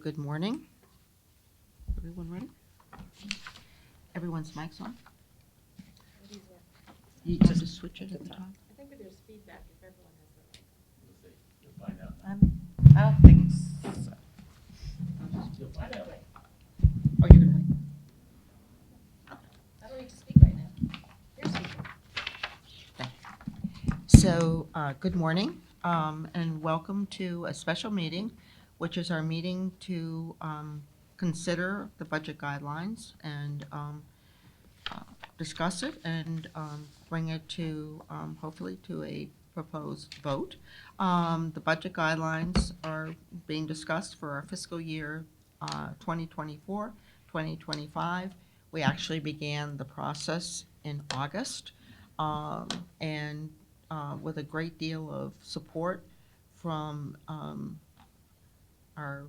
good morning. Everyone ready? Everyone's mic's on? You have to switch it at the top. I think if there's feedback, if everyone has their mic on. We'll see. You'll find out. I don't think so. You'll find out. Oh, you're gonna wait? I don't need to speak right now. You're speaking. So, good morning, and welcome to a special meeting, which is our meeting to consider the budget guidelines and discuss it and bring it to, hopefully, to a proposed vote. The budget guidelines are being discussed for our fiscal year 2024, 2025. We actually began the process in August, and with a great deal of support from our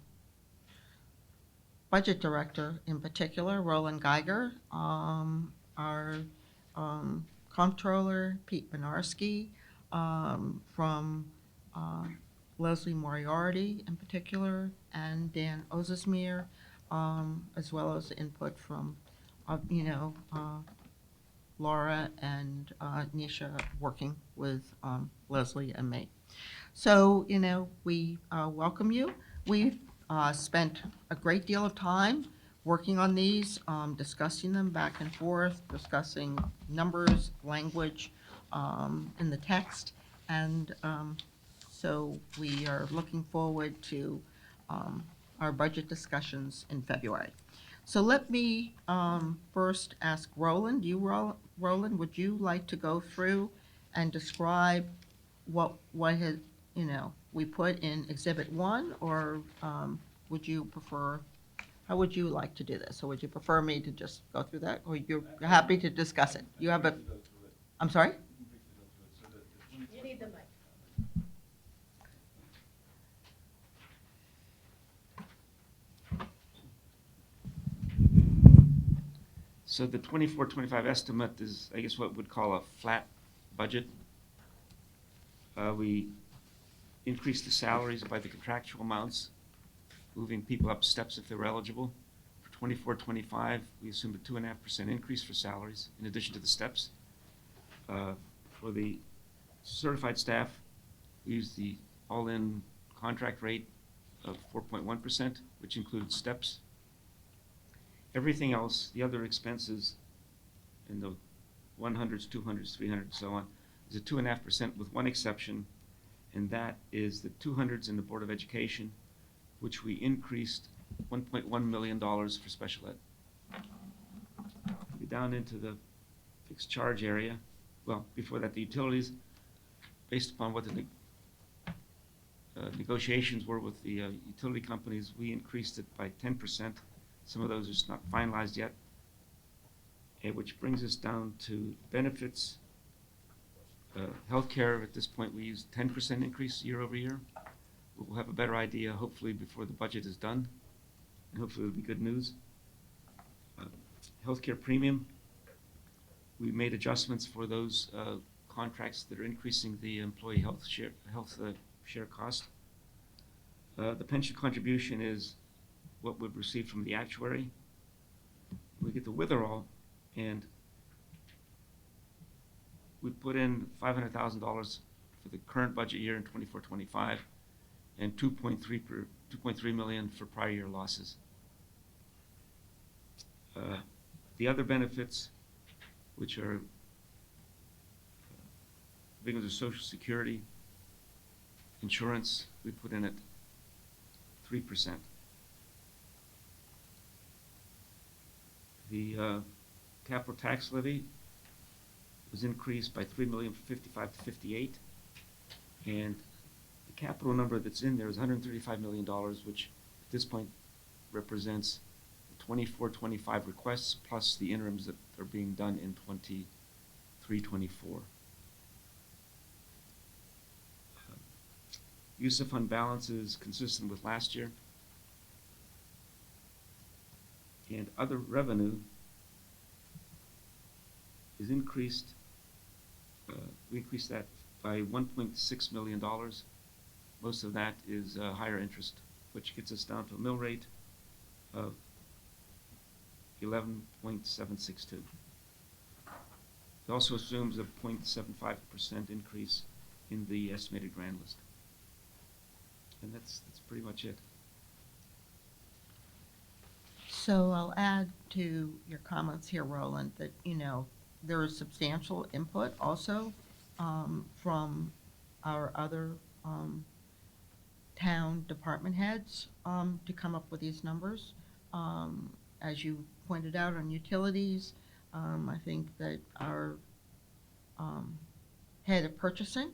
budget director in particular, Roland Geiger, our comptroller, Pete Benarski, from Leslie Moriarty in particular, and Dan Ozesmir, as well as input from, Laura and Nisha working with Leslie and me. So, we welcome you. We've spent a great deal of time working on these, discussing them back and forth, discussing numbers, language in the text, and so we are looking forward to our budget discussions in February. So let me first ask Roland. Roland, would you like to go through and describe what had, we put in Exhibit 1, or would you prefer, how would you like to do this? Or would you prefer me to just go through that, or you're happy to discuss it? You have a, I'm sorry? You need the mic. So the 24-25 estimate is, I guess, what we'd call a flat budget. We increased the salaries by the contractual amounts, moving people up steps if they were eligible. For 24-25, we assumed a 2.5% increase for salaries in addition to the steps. For the certified staff, we used the all-in contract rate of 4.1%, which includes steps. Everything else, the other expenses in the 100s, 200s, 300s, and so on, is a 2.5% with one exception, and that is the 200s in the Board of Education, which we increased $1.1 million for special ed. Get down into the fixed charge area. Well, before that, the utilities, based upon what the negotiations were with the utility companies, we increased it by 10%. Some of those are just not finalized yet, which brings us down to benefits. Healthcare, at this point, we use 10% increase year over year. We'll have a better idea, hopefully, before the budget is done, and hopefully it'll be good news. Healthcare premium, we made adjustments for those contracts that are increasing the employee health share cost. The pension contribution is what we've received from the actuary. We get the withdrawal, and we put in $500,000 for the current budget year in 24-25, and $2.3 million for prior year losses. The other benefits, which are big ones, are Social Security, insurance, we put in at 3%. The capital tax levy was increased by $3 million from 55 to 58, and the capital number that's in there is $135 million, which at this point represents the 24-25 requests plus the interims that are being done in 23-24. Use of fund balance is consistent with last year. And other revenue is increased. We increased that by $1.6 million. Most of that is higher interest which gets us down to a mill rate of 11.762. It also assumes a 0.75% increase in the estimated grand list. And that's pretty much it. So I'll add to your comments here, Roland, that, there is substantial input also from our other town department heads to come up with these numbers. As you pointed out on utilities, I think that our head of purchasing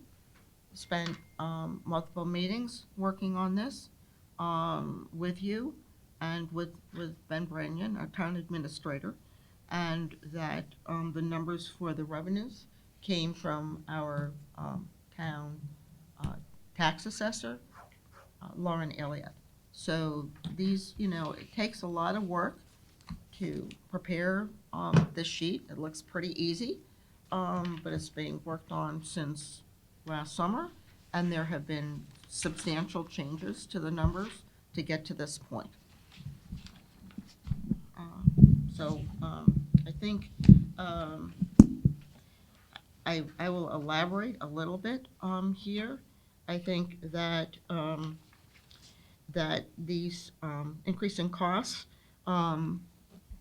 spent multiple meetings working on this with you and with Ben Branyan, our town administrator, and that the numbers for the revenues came from our town tax assessor, Lauren Elliott. So these, it takes a lot of work to prepare this sheet. It looks pretty easy, but it's being worked on since last summer, and there have been substantial changes to the numbers to get to this point. I think I will elaborate a little bit here. I think that that these increase in costs,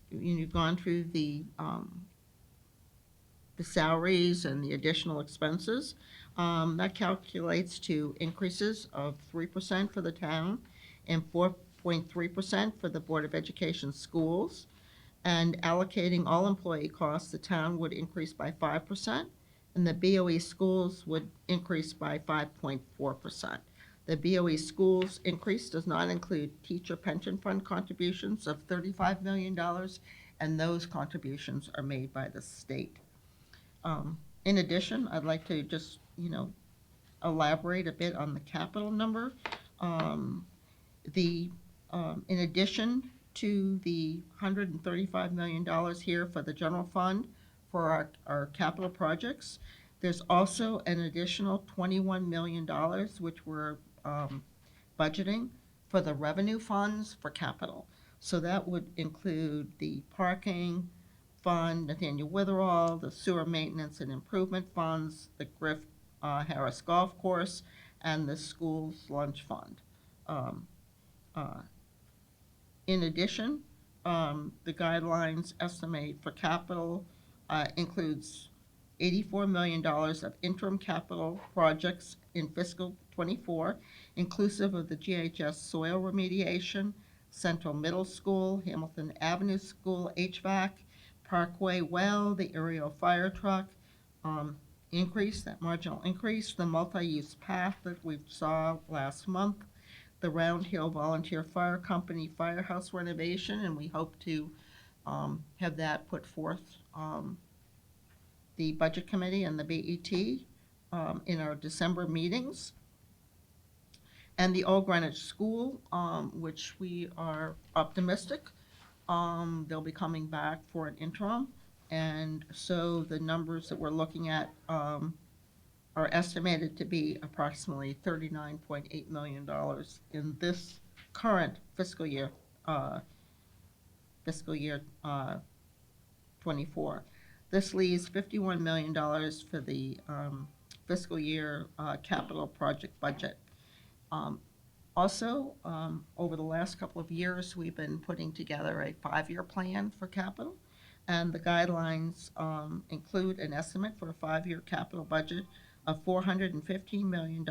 you've gone through the salaries and the additional expenses. That calculates to increases of 3% for the town and 4.3% for the Board of Education schools. And allocating all employee costs, the town would increase by 5%, and the BOE schools would increase by 5.4%. The BOE schools increase does not include teacher pension fund contributions of $35 million, and those contributions are made by the state. In addition, I'd like to just, elaborate a bit on the capital number. In addition to the $135 million here for the general fund for our capital projects, there's also an additional $21 million which we're budgeting for the revenue funds for capital. So that would include the parking fund, Nathaniel Witherall, the sewer maintenance and improvement funds, the Griff Harris Golf Course, and the school's lunch fund. In addition, the guidelines estimate for capital includes $84 million of interim capital projects in fiscal '24, inclusive of the GHS soil remediation, Central Middle School, Hamilton Avenue School HVAC, Parkway Well, the aerial fire truck increase, that marginal increase, the multi-use path that we saw last month, the Round Hill Volunteer Fire Company firehouse renovation, and we hope to have that put forth the Budget Committee and the BET in our December meetings. And the Old Greenwich School, which we are optimistic, they'll be coming back for an interim. And so the numbers that we're looking at are estimated to be approximately $39.8 million in this current fiscal year 24. This leaves $51 million for the fiscal year capital project budget. Also, over the last couple of years, we've been putting together a 5-year plan for capital, and the guidelines include an estimate for a 5-year capital budget of $415 million,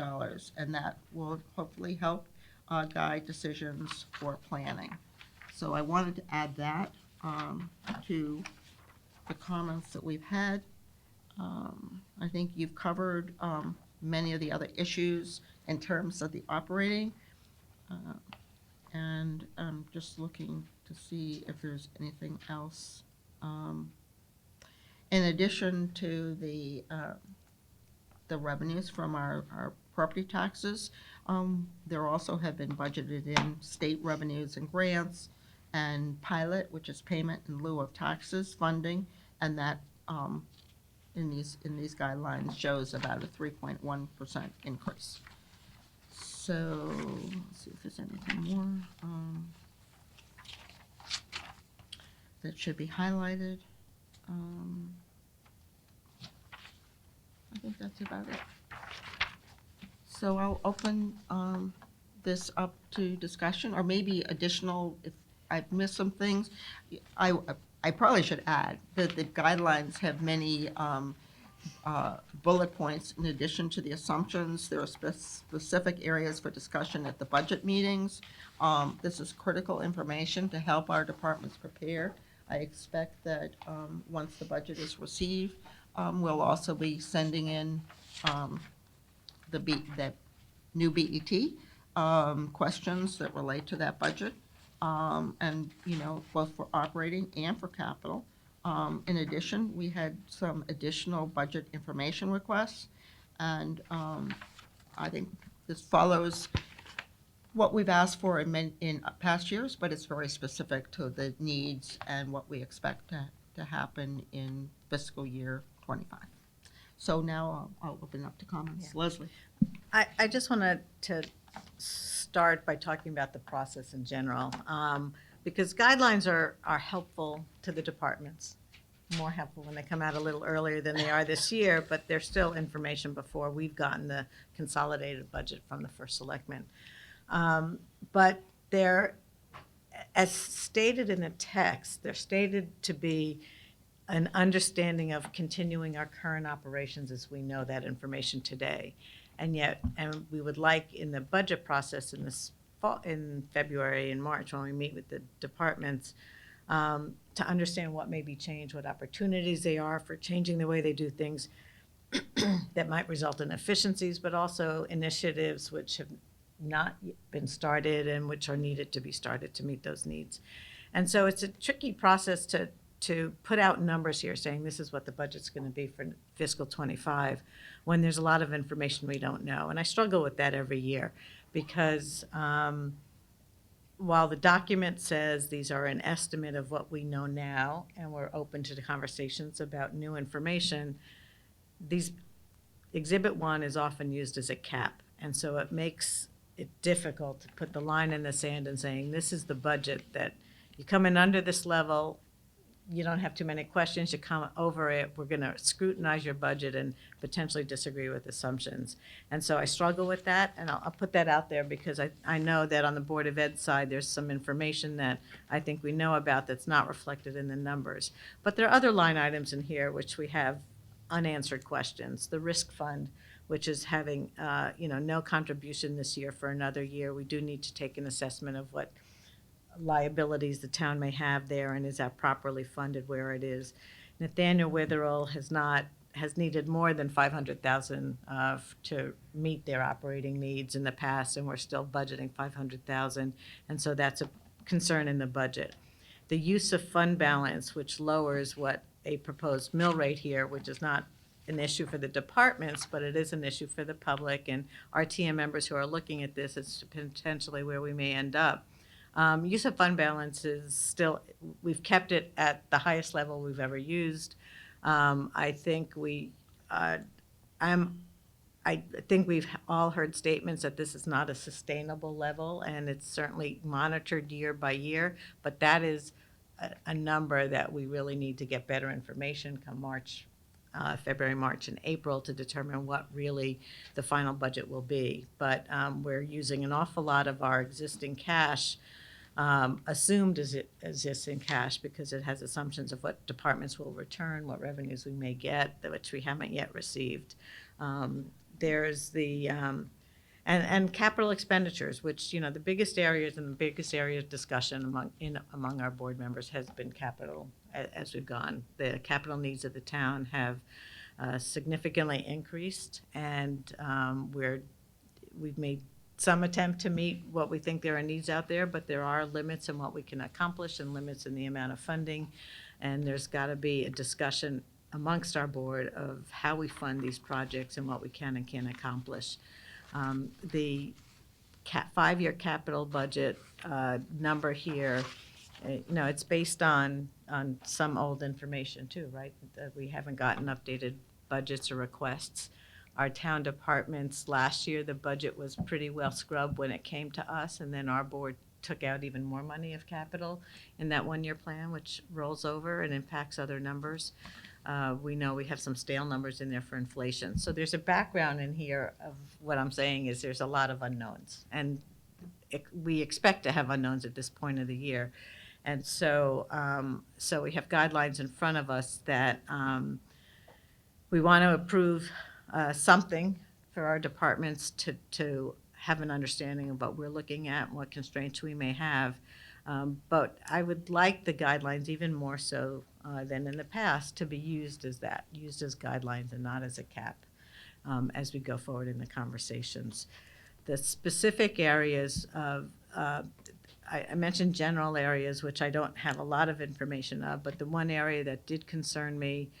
and that will hopefully help guide decisions for planning. So I wanted to add that to the comments that we've had. I think you've covered many of the other issues in terms of the operating, and I'm just looking to see if there's anything else. In addition to the revenues from our property taxes, there also have been budgeted in state revenues and grants, and pilot, which is payment in lieu of taxes funding, and that in these guidelines shows about a 3.1% increase. So, let's see if there's anything more that should be highlighted. I think that's about it. So I'll open this up to discussion, or maybe additional, if I've missed some things. I probably should add that the guidelines have many bullet points in addition to the assumptions. There are specific areas for discussion at the budget meetings. This is critical information to help our departments prepare. I expect that once the budget is received, we'll also be sending in the new BET questions that relate to that budget, and, both for operating and for capital. In addition, we had some additional budget information requests, and I think this follows what we've asked for in past years, but it's very specific to the needs and what we expect to happen in fiscal year '25. So now I'll open up to comments. Yeah. Leslie? I just wanted to start by talking about the process in general, because guidelines are helpful to the departments, more helpful when they come out a little earlier than they are this year, but they're still information before we've gotten the consolidated budget from the first selectman. But they're, as stated in the text, they're stated to be an understanding of continuing our current operations as we know that information today. And we would like in the budget process in this fall, in February and March, when we meet with the departments, to understand what may be changed, what opportunities they are for changing the way they do things that might result in efficiencies, but also initiatives which have not yet been started and which are needed to be started to meet those needs. And so it's a tricky process to put out numbers here saying this is what the budget's going to be for fiscal '25 when there's a lot of information we don't know. And I struggle with that every year because while the document says these are an estimate of what we know now and we're open to the conversations about new information, these Exhibit 1 is often used as a cap. And so it makes it difficult to put the line in the sand and saying this is the budget that you come in under this level, you don't have too many questions, you come over it, we're going to scrutinize your budget and potentially disagree with assumptions. And so I struggle with that, and I'll put that out there because I know that on the Board of Ed side, there's some information that I think we know about that's not reflected in the numbers. But there are other line items in here which we have unanswered questions. The risk fund, which is having no contribution this year for another year. We do need to take an assessment of what liabilities the town may have there, and is that properly funded where it is. Nathaniel Witherell has needed more than $500,000 to meet their operating needs in the past, and we're still budgeting $500,000, and so that's a concern in the budget. The use of fund balance, which lowers what a proposed mill rate here, which is not an issue for the departments, but it is an issue for the public and RTM members who are looking at this. It's potentially where we may end up. Use of fund balance is still, we've kept it at the highest level we've ever used. I think I think we've all heard statements that this is not a sustainable level, and it's certainly monitored year by year, but that is a number that we really need to get better information come February, March, and April to determine what really the final budget will be. But we're using an awful lot of our existing cash, assumed as it exists in cash, because it has assumptions of what departments will return, what revenues we may get, which we haven't yet received. There's the and capital expenditures, which the biggest areas and the biggest area of discussion among our board members has been capital as we've gone. The capital needs of the town have significantly increased, and we've made some attempt to meet what we think there are needs out there, but there are limits in what we can accomplish and limits in the amount of funding, and there's got to be a discussion amongst our board of how we fund these projects and what we can and can't accomplish. The 5-year capital budget number here, it's based on some old information too, right? That we haven't gotten updated budgets or requests. our town departments. Last year, the budget was pretty well scrubbed when it came to us, and then our board took out even more money of capital in that one-year plan, which rolls over and impacts other numbers. We know we have some stale numbers in there for inflation. So there's a background in here of what I'm saying is there's a lot of unknowns. And we expect to have unknowns at this point of the year. And so, so we have guidelines in front of us that we want to approve something for our departments to have an understanding of what we're looking at and what constraints we may have. But I would like the guidelines even more so than in the past to be used as that, used as guidelines and not as a cap as we go forward in the conversations. The specific areas of, I mentioned general areas, which I don't have a lot of information of, but the one area that did concern me,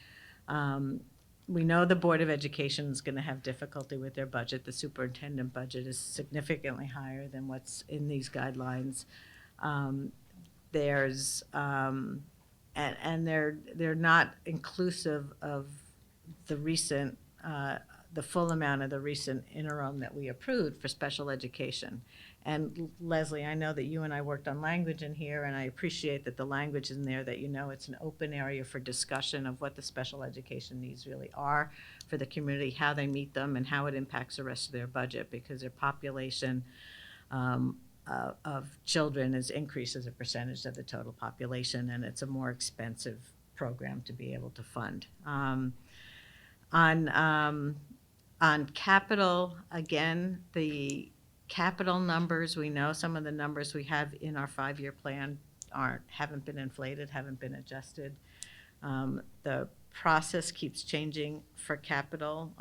we know the Board of Education is going to have difficulty with their budget. The superintendent budget is significantly higher than what's in these guidelines. There's, and they're not inclusive of the recent, the full amount of the recent interim that we approved for special education. And Leslie, I know that you and I worked on language in here, and I appreciate that the language in there, that you know it's an open area for discussion of what the special education needs really are for the community, how they meet them, and how it impacts the rest of their budget, because their population of children is increased as a percentage of the total population, and it's a more expensive program to be able to fund. On capital, again, the capital numbers, we know some of the numbers we have in our 5-year plan haven't been inflated, haven't been adjusted. The process keeps changing for capital.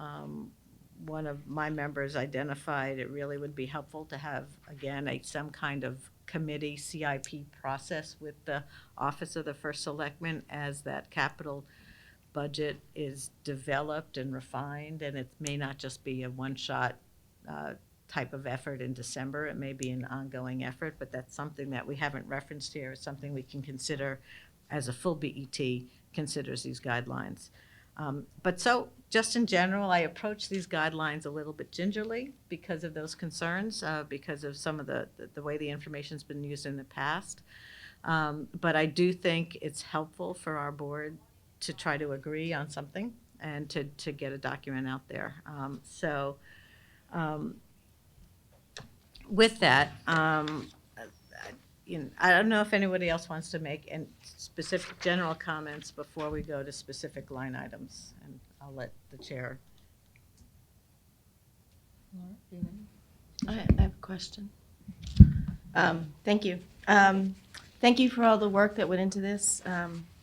One of my members identified it really would be helpful to have, again, some kind of committee CIP process with the Office of the First Selectman as that capital budget is developed and refined, and it may not just be a one-shot type of effort in December. It may be an ongoing effort, but that's something that we haven't referenced here. It's something we can consider as a full BET considers these guidelines. But so, just in general, I approach these guidelines a little bit gingerly because of those concerns, because of some of the way the information's been used in the past. But I do think it's helpful for our board to try to agree on something and to get a document out there. With that, you know, I don't know if anybody else wants to make any specific general comments before we go to specific line items, and I'll let the chair. I have a question. Thank you. Thank you for all the work that went into this,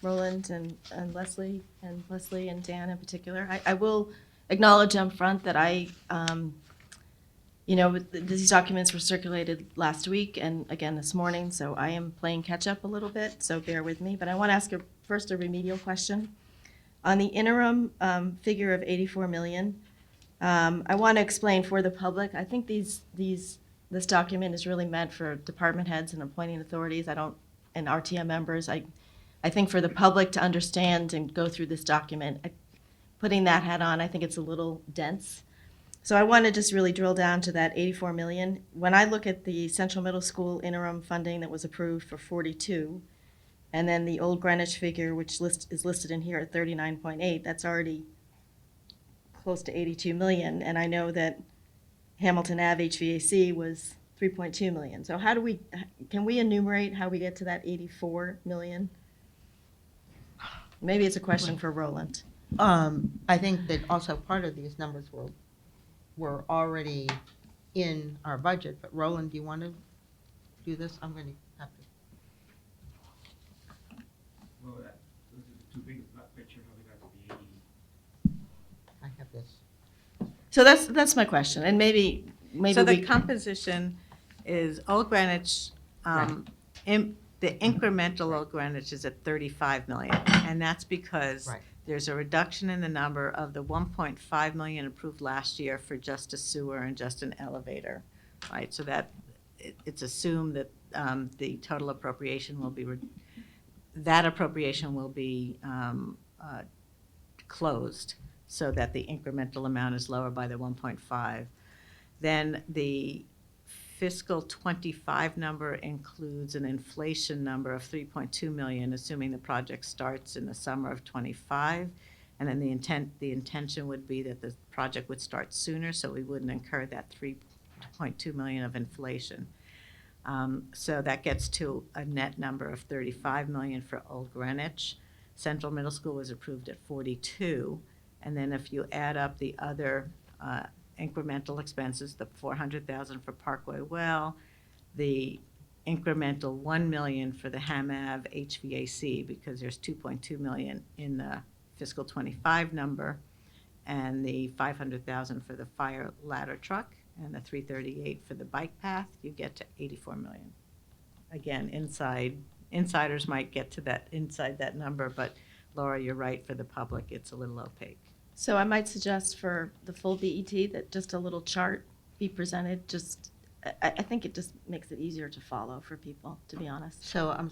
Roland and Leslie and Dan in particular. I will acknowledge up front that you know, these documents were circulated last week and again this morning, so I am playing catch up a little bit, so bear with me. But I want to ask first a remedial question. On the interim figure of 84 million, I want to explain for the public. I think this document is really meant for department heads and appointing authorities. And RTM members. I think for the public to understand and go through this document, putting that hat on, I think it's a little dense. So I want to just really drill down to that 84 million. When I look at the Central Middle School interim funding that was approved for 42, and then the Old Greenwich figure, which is listed in here at 39.8, that's already close to 82 million. And I know that Hamilton Ave HVAC was 3.2 million. So can we enumerate how we get to that 84 million? Maybe it's a question for Roland. I think that also part of these numbers were already in our budget, but Roland, do you want to do this? I'm going to have to. Well, those are the two biggest, not quite sure how we got to the 80. I have this. So that's my question, and maybe So the we composition is Old Greenwich, the incremental Old Greenwich is at 35 million, and that's because Right. there's a reduction in the number of the 1.5 million approved last year for just a sewer and just an elevator, right? So that it's assumed that the total appropriation will be closed. so that the incremental amount is lower by the 1.5. Then the fiscal '25 number includes an inflation number of 3.2 million, assuming the project starts in the summer of '25. And then the intention would be that the project would start sooner, so we wouldn't incur that 3.2 million of inflation. So that gets to a net number of 35 million for Old Greenwich. Central Middle School was approved at 42. And then if you add up the other incremental expenses, the 400,000 for Parkway Well, the incremental 1 million for the Ham Ave HVAC, because there's 2.2 million in the fiscal '25 number, and the 500,000 for the fire ladder truck, and the 338 for the bike path, you get to 84 million. Again, insiders might get to that, inside that number, but Laura, you're right, for the public, it's a little opaque. So I might suggest for the full BET that just a little chart be presented, I think it just makes it easier to follow for people, to be honest. So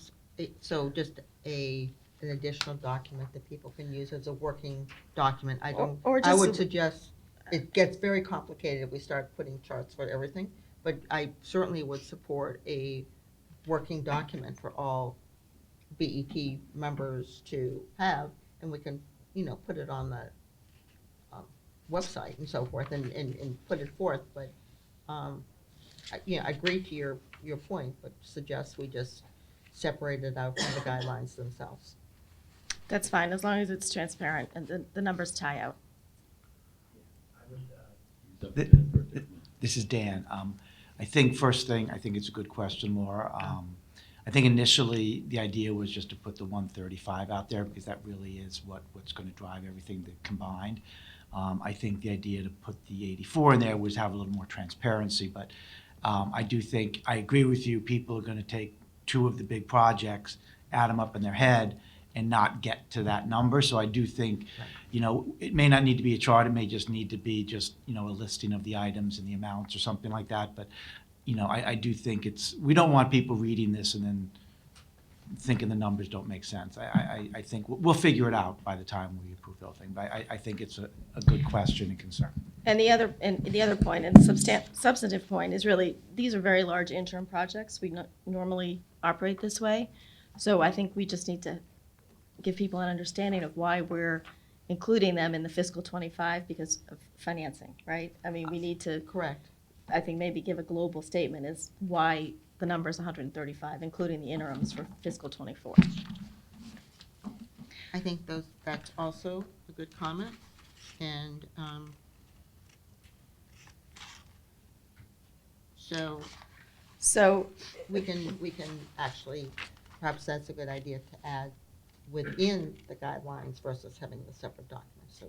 so just an additional document that people can use as a working document. I Or I just would a- suggest, it gets very complicated if we start putting charts for everything, but I certainly would support a working document for all BET members to have, and we can, put it on the website and so forth and put it forth, but, I agree to your point, but suggest we just separate it out from the guidelines themselves. That's fine, as long as it's transparent and the numbers tie out. This is Dan. I think first thing, I think it's a good question, Laura. I think initially the idea was just to put the 135 out there because that really is what's going to drive everything combined. I think the idea to put the 84 in there was have a little more transparency, but I do think, I agree with you, people are going to take two of the big projects, add them up in their head, and not get to that number. So I do think, it may not need to be a chart, it may just need to be just, a listing of the items and the amounts or something like that. But, I do think we don't want people reading this and then thinking the numbers don't make sense. I think we'll figure it out by the time we approve the whole thing. But I think it's a good question and concern. And the other point, and substantive point, is really, these are very large interim projects. We normally operate this way. So I think we just need to give people an understanding of why we're including them in the fiscal '25 because of financing, right? I mean, we need to, Correct. I think, maybe give a global statement as why the number is 135, including the interims for fiscal '24. I think that's also a good comment, and, So, we can actually, perhaps that's a good idea to add within the guidelines versus having the separate documents, so,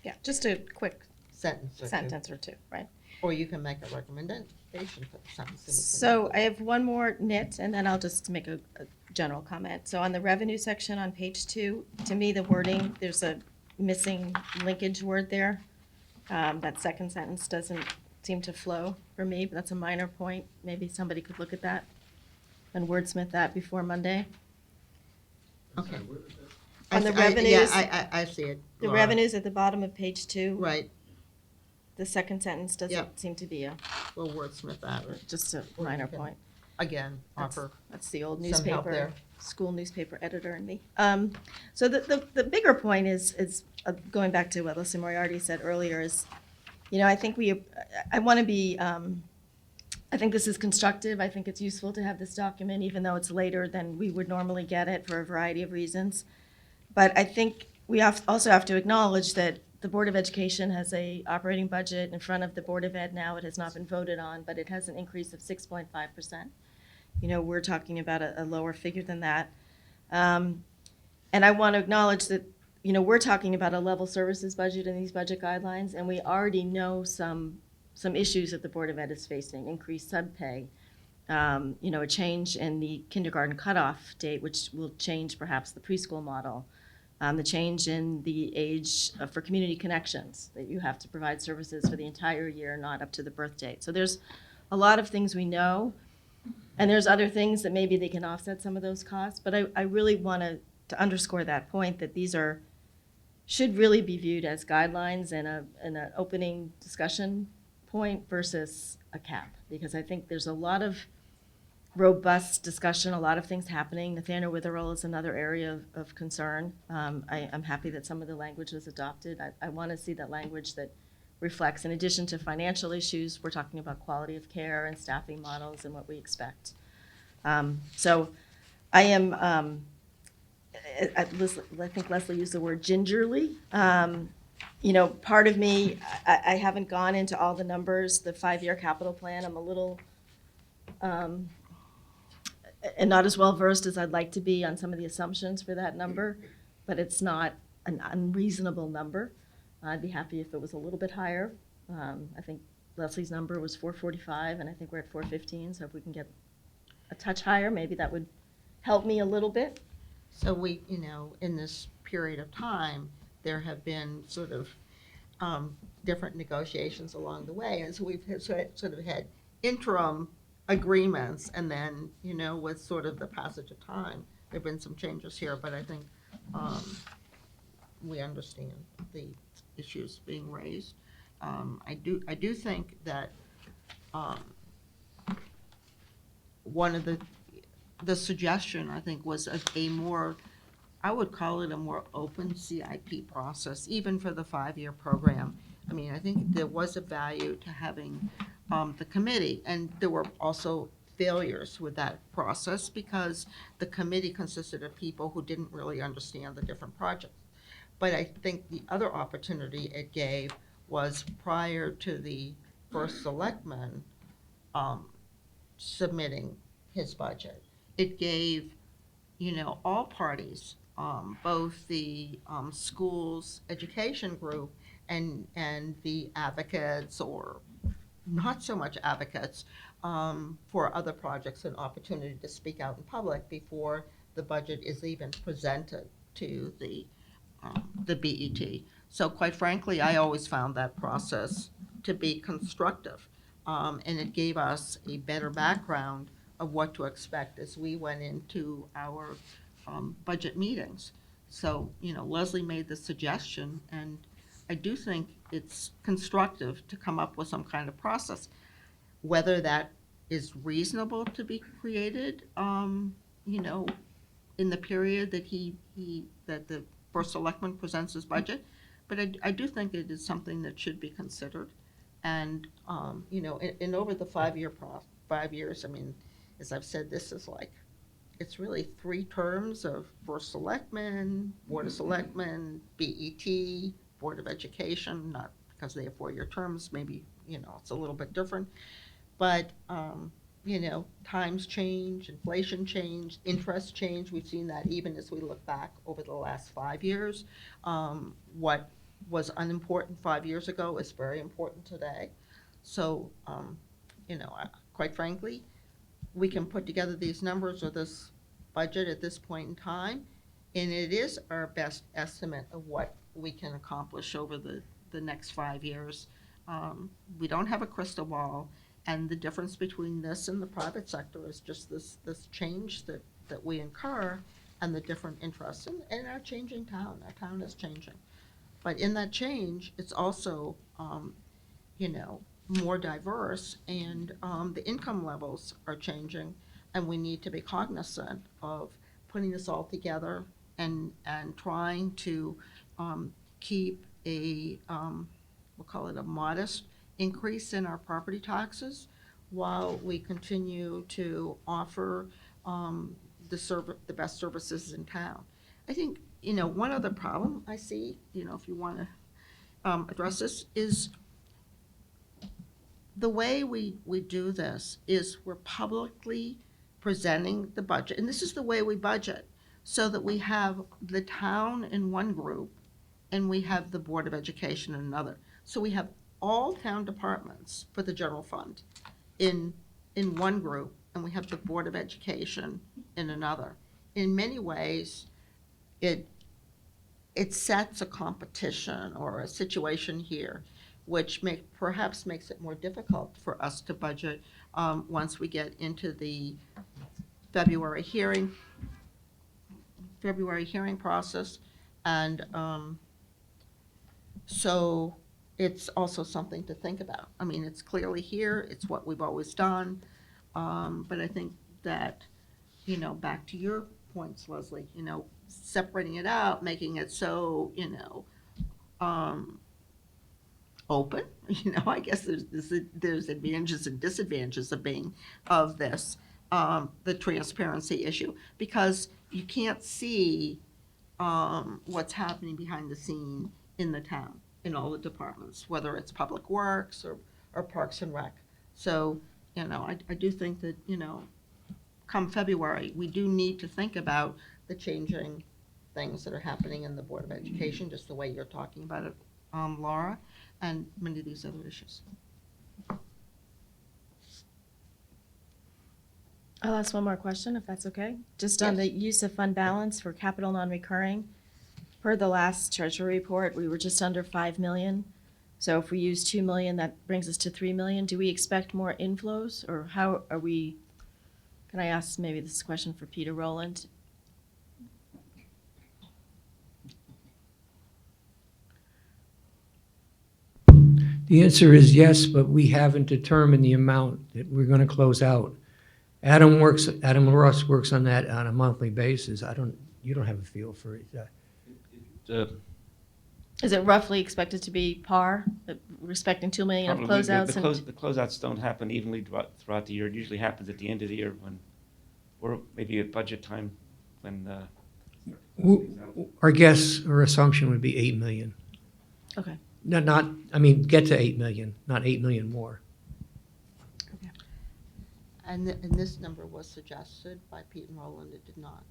yeah, just a quick sentence or two. sentence or two, right? Or you can make a recommendation for the sentence. and we can- So I have one more nit, and then I'll just make a general comment. So on the revenue section on page 2, to me, the wording, there's a missing linkage word there. That second sentence doesn't seem to flow for me, but that's a minor point. Maybe somebody could look at that and wordsmith that before Monday. Okay. On the I revenues- I see it. The Laura. revenues at the bottom of page 2, Right, the second sentence Yep. doesn't seem to be we'll wordsmith that, just a Or you minor can- point. again, That's- offer That's the old some help newspaper, there. school newspaper editor in me. So the bigger point is going back to what Leslie Moriarty said earlier is, I think I want to be, I think this is constructive. I think it's useful to have this document, even though it's later than we would normally get it for a variety of reasons. But I think we also have to acknowledge that the Board of Education has a operating budget in front of the Board of Ed now. It has not been voted on, but it has an increase of 6.5%. We're talking about a lower figure than that. And I want to acknowledge that, we're talking about a level services budget in these budget guidelines, and we already know some issues that the Board of Ed is facing, increased subpay, a change in the kindergarten cutoff date, which will change perhaps the preschool model, the change in the age for community connections, that you have to provide services for the entire year, not up to the birth date. So there's a lot of things we know, and there's other things that maybe they can offset some of those costs. But I really want to underscore that point, that these are should really be viewed as guidelines and an opening discussion point versus a cap, because I think there's a lot of robust discussion, a lot of things happening. Nathaniel Witherell is another area of concern. I'm happy that some of the language was adopted. I want to see that language that reflects, in addition to financial issues, we're talking about quality of care and staffing models and what we expect. So I am, I think Leslie used the word gingerly. You know, part of me, I haven't gone into all the numbers, the 5-year capital plan. I'm a little, and not as well versed as I'd like to be on some of the assumptions for that number, but it's not an unreasonable number. I'd be happy if it was a little bit higher. I think Leslie's number was 445, and I think we're at 415, so if we can get a touch higher, maybe that would help me a little bit. So we, you know, in this period of time, there have been sort of different negotiations along the way. And so we've sort of had interim agreements, and then, you know, with sort of the passage of time, there have been some changes here, but I think we understand the issues being raised. I do think that one of the suggestion, I think, was a more, I would call it a more open CIP process, even for the 5-year program. I mean, I think there was a value to having the committee, and there were also failures with that process because the committee consisted of people who didn't really understand the different projects. But I think the other opportunity it gave was prior to the first selectman submitting his budget. It gave, you know, all parties, both the schools education group and the advocates, or not so much advocates, for other projects, an opportunity to speak out in public before the budget is even presented to the BET. So quite frankly, I always found that process to be constructive. And it gave us a better background of what to expect as we went into our budget meetings. So, you know, Leslie made the suggestion, and I do think it's constructive to come up with some kind of process. Whether that is reasonable to be created, you know, in the period that that the first selectman presents his budget, but I do think it is something that should be considered. And, you know, in over the 5 years, I mean, as I've said, this is like, it's really 3 terms of first selectman, board of selectmen, BET, Board of Education, not because they have 4-year terms, maybe, you know, it's a little bit different. But, you know, times change, inflation change, interest change. We've seen that even as we look back over the last 5 years. What was unimportant 5 years ago is very important today. So, you know, quite frankly, we can put together these numbers or this budget at this point in time, and it is our best estimate of what we can accomplish over the next 5 years. We don't have a crystal ball, and the difference between this and the private sector is just this change that we incur and the different interests in our changing town. Our town is changing. But in that change, it's also, you know, more diverse, and the income levels are changing, and we need to be cognizant of putting this all together and trying to keep a, we'll call it a modest increase in our property taxes while we continue to offer the best services in town. I think, you know, one other problem I see, you know, if you want to address this, is the way we do this is we're publicly presenting the budget, and this is the way we budget, so that we have the town in one group and we have the Board of Education in another. So we have all town departments for the general fund in one group, and we have the Board of Education in another. In many ways, it sets a competition or a situation here, which perhaps makes it more difficult for us to budget once we get into the February hearing process, and So it's also something to think about. I mean, it's clearly here, it's what we've always done. But I think that, back to your points, Leslie, separating it out, making it so, um, open, I guess there's advantages and disadvantages of this, the transparency issue, because you can't see, what's happening behind the scene in the town, in all the departments, whether it's Public Works or Parks and Rec. So, I do think that, come February, we do need to think about the changing things that are happening in the Board of Education, just the way you're talking about it, Laura, and many of these other issues. I'll ask one more question, if that's okay. Just on Yes. the use of fund balance for capital non-recurring. Per the last treasury report, we were just under 5 million. So if we use 2 million, that brings us to 3 million. Do we expect more inflows, or how are we? Can I ask maybe this question for Peter Rowland? The answer is yes, but we haven't determined the amount that we're going to close out. Adam Ross works on that on a monthly basis. You don't have a feel for it. Is it roughly expected to be par, respecting 2 million of Probably closeouts? the closeouts don't happen evenly throughout the year. It usually happens at the end of the year or maybe at budget time when. Our guess or assumption would be 8 million. Okay. Get to 8 million, not 8 million more. And this number was suggested by Pete and Roland, it did not,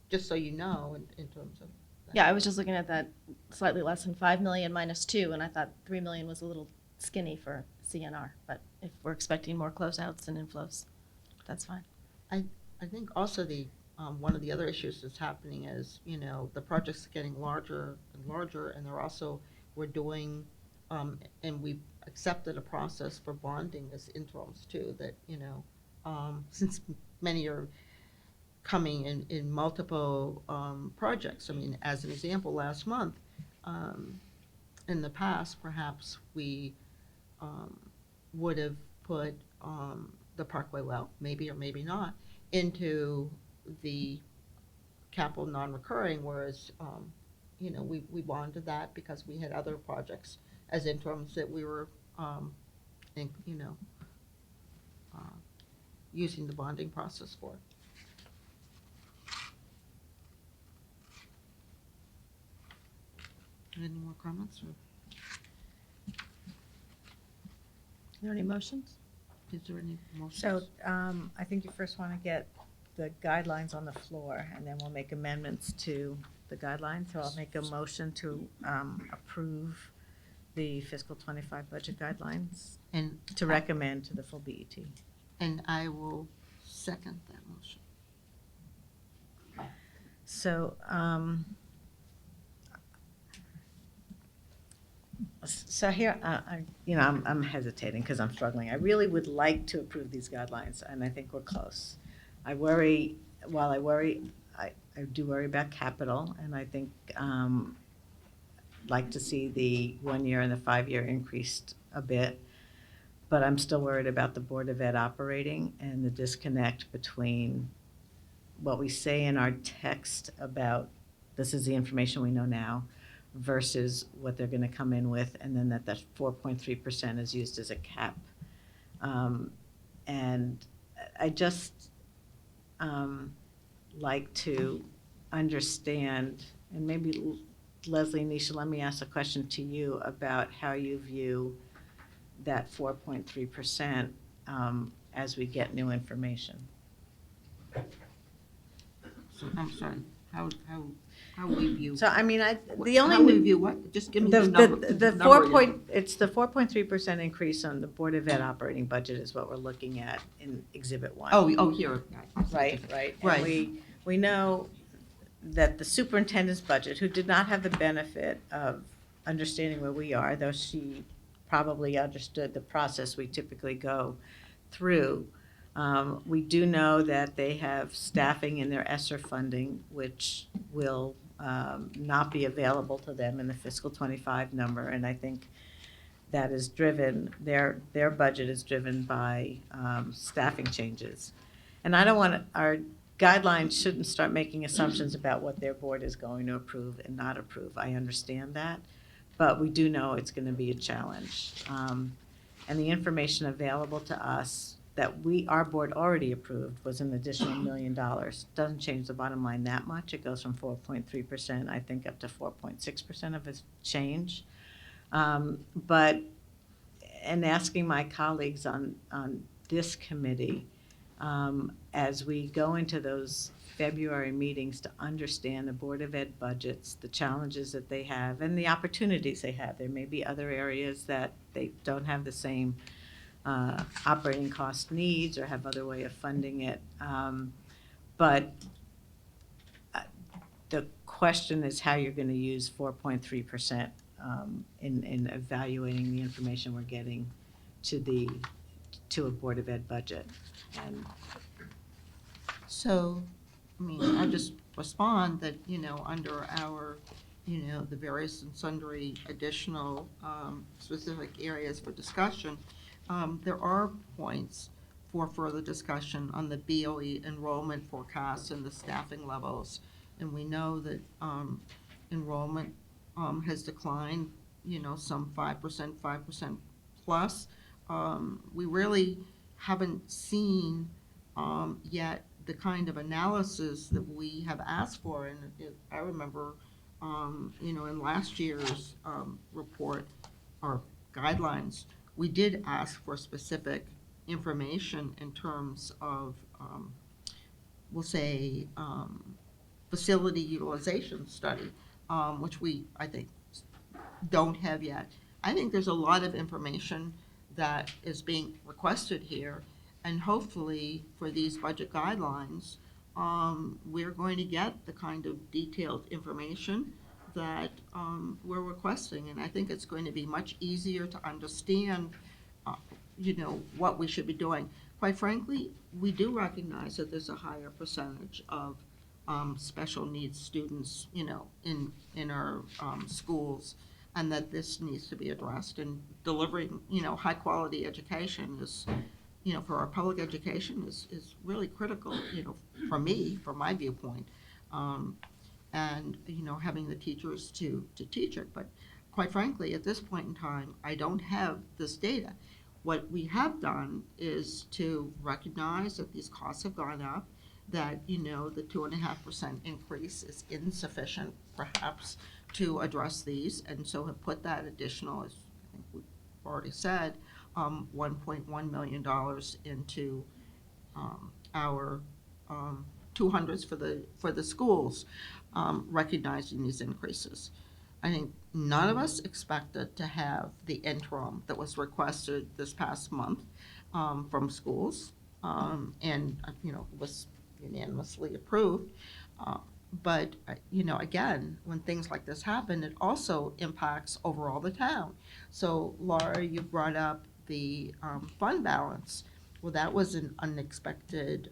just so you know, in terms of. that. Yeah, I was just looking at that slightly less than 5 million minus 2, and I thought 3 million was a little skinny for CNR. But if we're expecting more closeouts and inflows, that's fine. I think also one of the other issues that's happening is, the project's getting larger and larger, and we're doing, and we've accepted a process for bonding as interims too, that, since many are coming in multiple projects. I mean, as an example, last month, in the past, perhaps we would have put the Parkway well, maybe or maybe not, into the capital non-recurring, whereas, we bonded that because we had other projects as interims that we were, using the bonding process for. Any more comments, or Are there any motions? is there any motions? So I think you first want to get the guidelines on the floor, and then we'll make amendments to the guidelines. So I'll make a motion to approve the fiscal '25 budget guidelines And to recommend to the full BET. And I will second that motion. So, so here, I'm hesitating because I'm struggling. I really would like to approve these guidelines, and I think we're close. I do worry about capital, and I think, like to see the 1 year and the 5 year increased a bit. But I'm still worried about the Board of Ed operating and the disconnect between what we say in our text about this is the information we know now versus what they're going to come in with, and then that 4.3% is used as a cap. And I just like to understand, and maybe Leslie, Nisha, let me ask a question to you about how you view that 4.3% as we get new information. So, I'm sorry, how we view. So, I mean, How we only, view what? Just give me the the number. the 4.3% increase on the Board of Ed operating budget is what we're looking at in Exhibit 1. Oh, here. Right. Right. And we know that the superintendent's budget, who did not have the benefit of understanding where we are, though she probably understood the process we typically go through, we do know that they have staffing in their ESSER funding, which will not be available to them in the fiscal '25 number. And I think that is driven, their budget is driven by staffing changes. And I don't want, our guidelines shouldn't start making assumptions about what their board is going to approve and not approve. I understand that, but we do know it's going to be a challenge. And the information available to us that our board already approved was an additional $1 million. Doesn't change the bottom line that much. It goes from 4.3%, I think, up to 4.6% of its change. But, and asking my colleagues on this committee, as we go into those February meetings to understand the Board of Ed budgets, the challenges that they have, and the opportunities they have. There may be other areas that they don't have the same operating cost needs or have other way of funding it. But the question is how you're going to use 4.3% in evaluating the information we're getting to a Board of Ed budget. And So, I mean, I just respond that, under our, the various and sundry additional specific areas for discussion, there are points for further discussion on the BOE enrollment forecasts and the staffing levels. And we know that enrollment has declined, some 5%, 5% plus. We really haven't seen yet the kind of analysis that we have asked for. And I remember, in last year's report or guidelines, we did ask for specific information in terms of, we'll say, facility utilization study, which we, I think, don't have yet. I think there's a lot of information that is being requested here, and hopefully for these budget guidelines, we're going to get the kind of detailed information that we're requesting, and I think it's going to be much easier to understand, what we should be doing. Quite frankly, we do recognize that there's a higher percentage of special needs students, in our schools, and that this needs to be addressed. And delivering, high quality education is, for our public education is really critical, for me, from my viewpoint. And, having the teachers to teach it. But quite frankly, at this point in time, I don't have this data. What we have done is to recognize that these costs have gone up, that, the 2.5% increase is insufficient perhaps to address these, and so have put that additional, as I think we've already said, $1.1 million into our 200s for the schools, recognizing these increases. I think none of us expected to have the interim that was requested this past month from schools, and was unanimously approved. But again, when things like this happen, it also impacts overall the town. So Laura, you brought up the fund balance. Well, that was an unexpected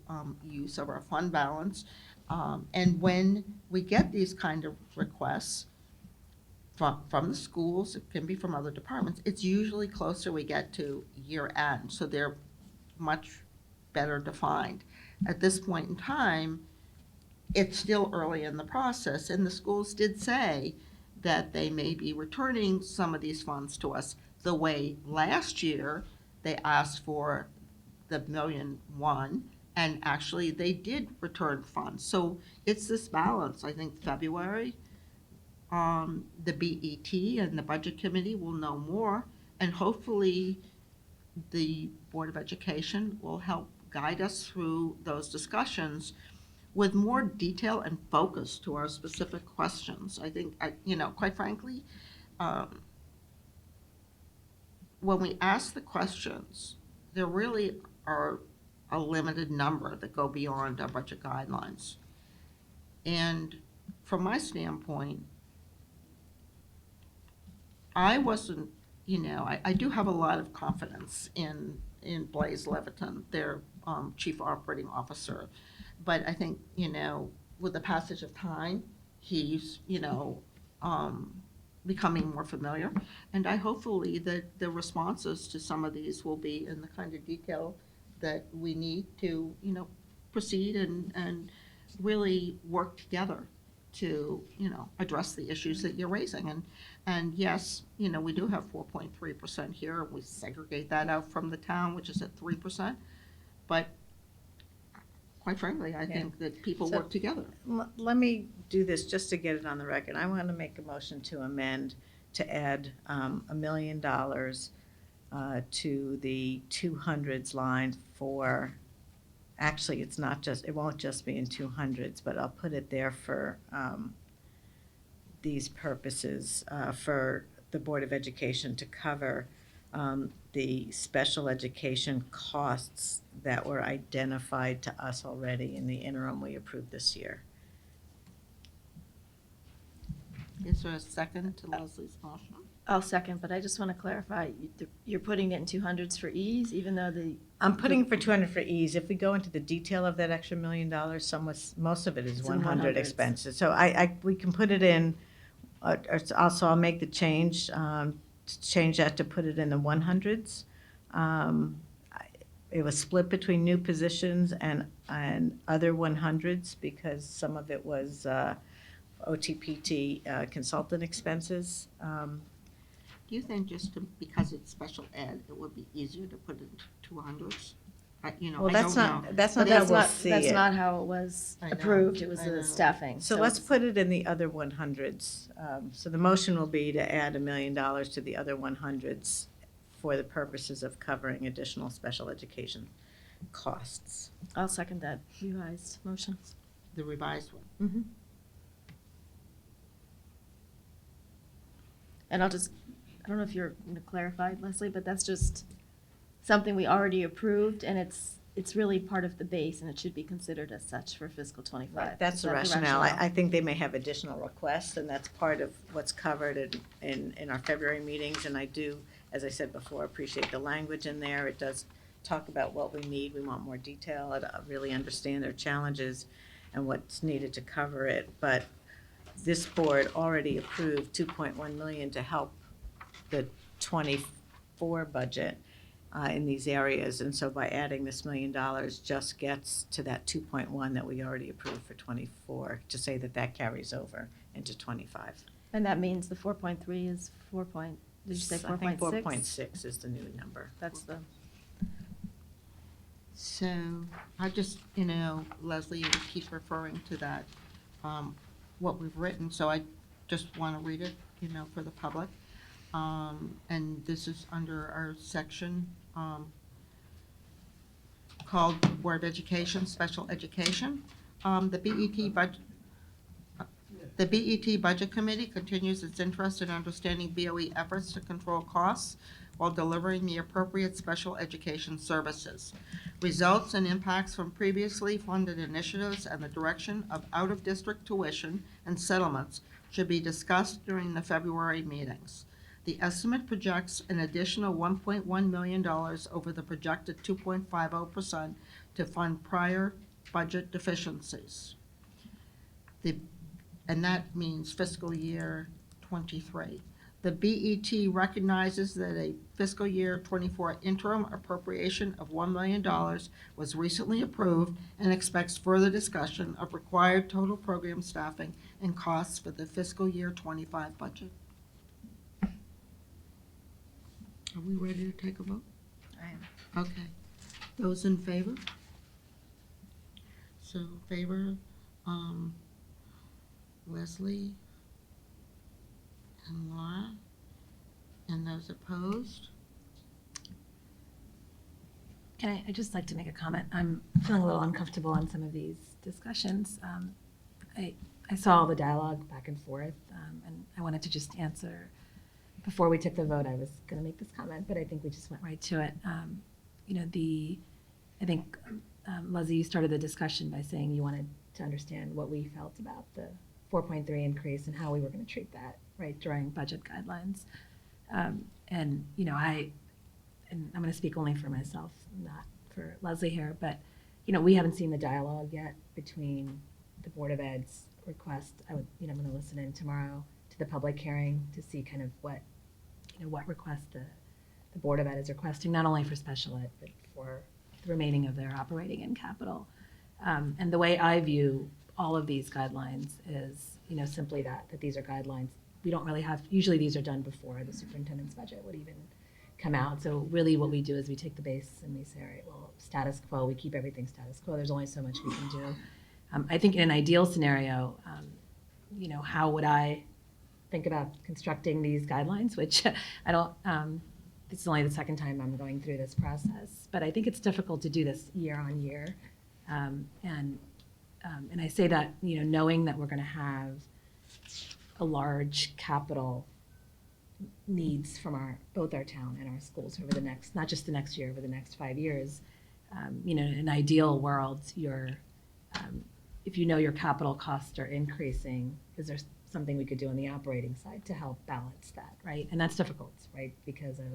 use of our fund balance. And when we get these kind of requests from the schools, it can be from other departments, it's usually closer we get to year end, so they're much better defined. At this point in time, it's still early in the process, and the schools did say that they may be returning some of these funds to us the way last year they asked for the $1.1 million, and actually they did return funds. So it's this balance. I think February, the BET and the Budget Committee will know more, and hopefully the Board of Education will help guide us through those discussions with more detail and focus to our specific questions. I think, quite frankly, when we ask the questions, there really are a limited number that go beyond our budget guidelines. And from my standpoint, I wasn't, I do have a lot of confidence in Blaise Leviton, their Chief Operating Officer. But I think, with the passage of time, he's, becoming more familiar. And I hopefully that the responses to some of these will be in the kind of detail that we need to, proceed and really work together to, address the issues that you're raising. And yes, we do have 4.3% here. We segregate that out from the town, which is at 3%. But quite frankly, I think that people So- work together. Let me do this just to get it on the record. I want to make a motion to amend to add $1 million to the 200s line for, actually, it won't just be in 200s, but I'll put it there for these purposes, for the Board of Education to cover the special education costs that were identified to us already in the interim we approved this year. Is there a second to Leslie's motion? I'll second, but I just want to clarify, you're putting it in 200s for ease, even though I'm putting for 200 for ease. If we go into the detail of that extra $1 million, most of it is It's in 100 100s. expenses. So we can put it in, also I'll make the change, change that to put it in the 100s. It was split between new positions and other 100s because some of it was OTPT consultant expenses. Do you think because it's special ed, it would be easier to put it into 200s? Well, I that's don't know. not, that's But not how that's we'll not, see that's it. not how it was I know, approved, it was I know. the staffing. So let's it's- put it in the other 100s. So the motion will be to add $1 million to the other 100s for the purposes of covering additional special education costs. I'll second that revised motion. The revised one. And I don't know if you're going to clarify, Leslie, but that's just something we already approved, and it's really part of the base, and it should be considered as such for fiscal '25. That's Is the that rationale. I think they may have additional requests, and that's part of what's covered in our February meetings. And I do, as I said before, appreciate the language in there. It does talk about what we need. We want more detail. I really understand their challenges and what's needed to cover it. But this board already approved $2.1 million to help the '24 budget in these areas. And so by adding this $1 million just gets to that 2.1 that we already approved for '24, to say that carries over into '25. And that means the 4.3 is 4 point, did you say 4.6? I think 4.6 is the new number. That's the, So I just, Leslie, you keep referring to that, what we've written, so I just want to read it, for the public. And this is under our section called Board of Education, Special Education. The BET Budget Committee continues its interest in understanding BOE efforts to control costs while delivering the appropriate special education services. Results and impacts from previously funded initiatives and the direction of out-of-district tuition and settlements should be discussed during the February meetings. The estimate projects an additional $1.1 million over the projected 2.50% to fund prior budget deficiencies. And that means fiscal year '23. The BET recognizes that a fiscal year '24 interim appropriation of $1 million was recently approved and expects further discussion of required total program staffing and costs for the fiscal year '25 budget. Are we ready to take a vote? Okay. Those in favor? So favor, Leslie and Laura, and those opposed? I'd just like to make a comment. I'm feeling a little uncomfortable on some of these discussions. I saw all the dialogue back and forth, and I wanted to just answer. Before we took the vote, I was going to make this comment, but I think we just went right to it. I think, Leslie, you started the discussion by saying you wanted to understand what we felt about the 4.3 increase and how we were going to treat that, right, during budget guidelines. And I'm going to speak only for myself, not for Leslie here, but, we haven't seen the dialogue yet between the Board of Ed's request, I'm going to listen in tomorrow to the public hearing to see kind of what request the Board of Ed is requesting, not only for special ed, but for the remaining of their operating and capital. And the way I view all of these guidelines is, simply that these are guidelines. We don't really have, usually these are done before the superintendent's budget would even come out. So really what we do is we take the base and we say, all right, well, status quo, we keep everything status quo. There's only so much we can do. I think in an ideal scenario, how would I think about constructing these guidelines, which I don't, it's only the second time I'm going through this process, but I think it's difficult to do this year on year. And I say that, knowing that we're going to have a large capital needs from both our town and our schools over the next, not just the next year, over the next 5 years. In an ideal world, if your capital costs are increasing, is there something we could do on the operating side to help balance that, right? And that's difficult, right, because of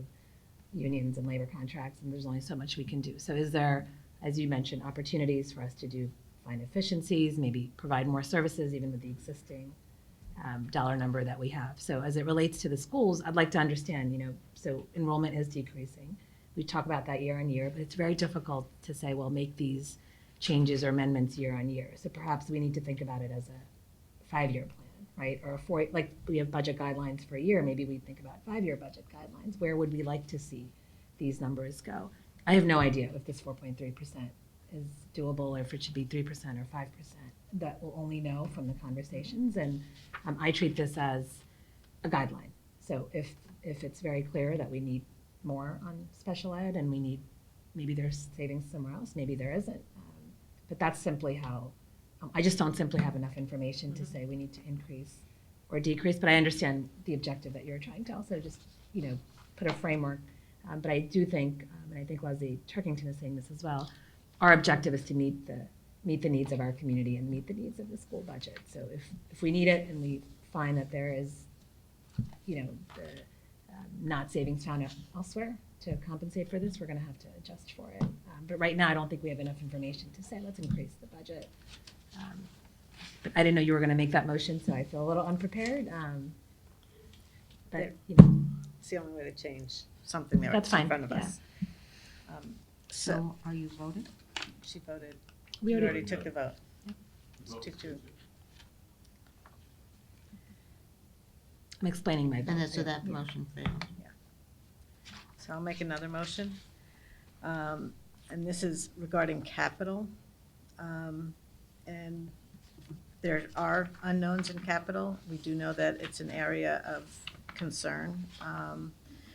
unions and labor contracts, and there's only so much we can do. So is there, as you mentioned, opportunities for us to find efficiencies, maybe provide more services even with the existing dollar number that we have? So as it relates to the schools, I'd like to understand, so enrollment is decreasing. We talk about that year on year, but it's very difficult to say, well, make these changes or amendments year on year. So perhaps we need to think about it as a 5-year plan, right? Or like we have budget guidelines for a year, maybe we think about 5-year budget guidelines. Where would we like to see these numbers go? I have no idea if this 4.3% is doable or if it should be 3% or 5%. That we'll only know from the conversations. And I treat this as a guideline. So if it's very clear that we need more on special ed and maybe there's savings somewhere else, maybe there isn't. But that's simply how, I just don't simply have enough information to say we need to increase or decrease. But I understand the objective that you're trying to also just, put a framework. But I do think, and I think Leslie Turkington is saying this as well, our objective is to meet the needs of our community and meet the needs of the school budget. So if we need it and we find that there is, not savings found elsewhere to compensate for this, we're going to have to adjust for it. But right now, I don't think we have enough information to say, let's increase the budget. But I didn't know you were going to make that motion, so I feel a little unprepared. But, It's the only way to change something that That's was in fine, front of yeah. us. So So are you voting? she voted, We you already- already took the vote. It's 2-2. I'm explaining my vote. And then so that motion failed. So I'll make another motion. And this is regarding capital. And there are unknowns in capital. We do know that it's an area of concern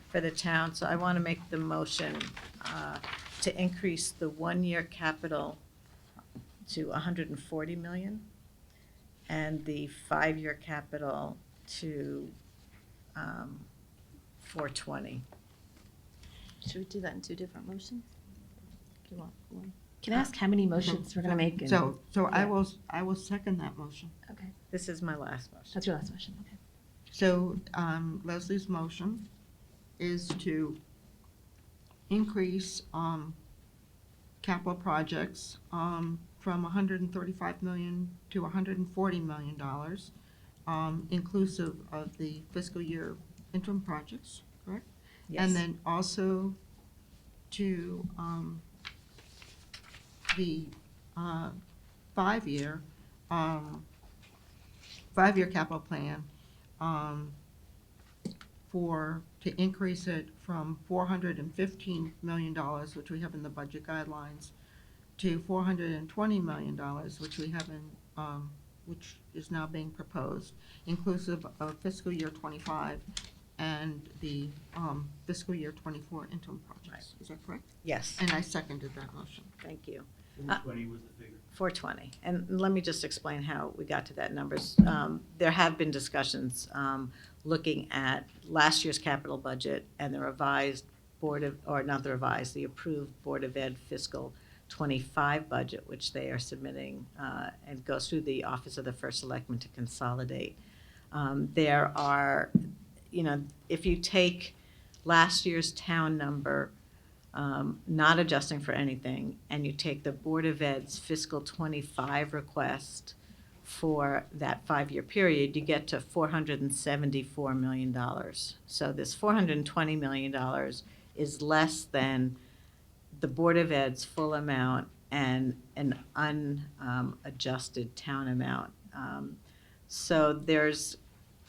for the town. So I want to make the motion to increase the 1-year capital to 140 million and the 5-year capital to 420. Should we do that in 2 different motions? Do you want one? Can I ask how many motions we're going to make? So Yeah. I will second that motion. Okay, This is my last motion. that's your last motion, okay. So Leslie's motion is to increase capital projects from $135 million to $140 million, inclusive of the fiscal year interim projects, correct? Yes. And then also to the 5-year capital plan to increase it from $415 million, which we have in the budget guidelines, to $420 million, which we have in, which is now being proposed, inclusive of fiscal year '25 and the fiscal year '24 interim projects. Is that correct? Yes, And I seconded that motion. thank you. 420 was the figure. 420. And let me just explain how we got to that numbers. There have been discussions looking at last year's capital budget and the revised the approved Board of Ed fiscal '25 budget, which they are submitting and goes through the Office of the First Selectman to consolidate. There are, if you take last year's town number, not adjusting for anything, and you take the Board of Ed's fiscal '25 request for that 5-year period, you get to $474 million. So this $420 million is less than the Board of Ed's full amount and an unadjusted town amount. So there's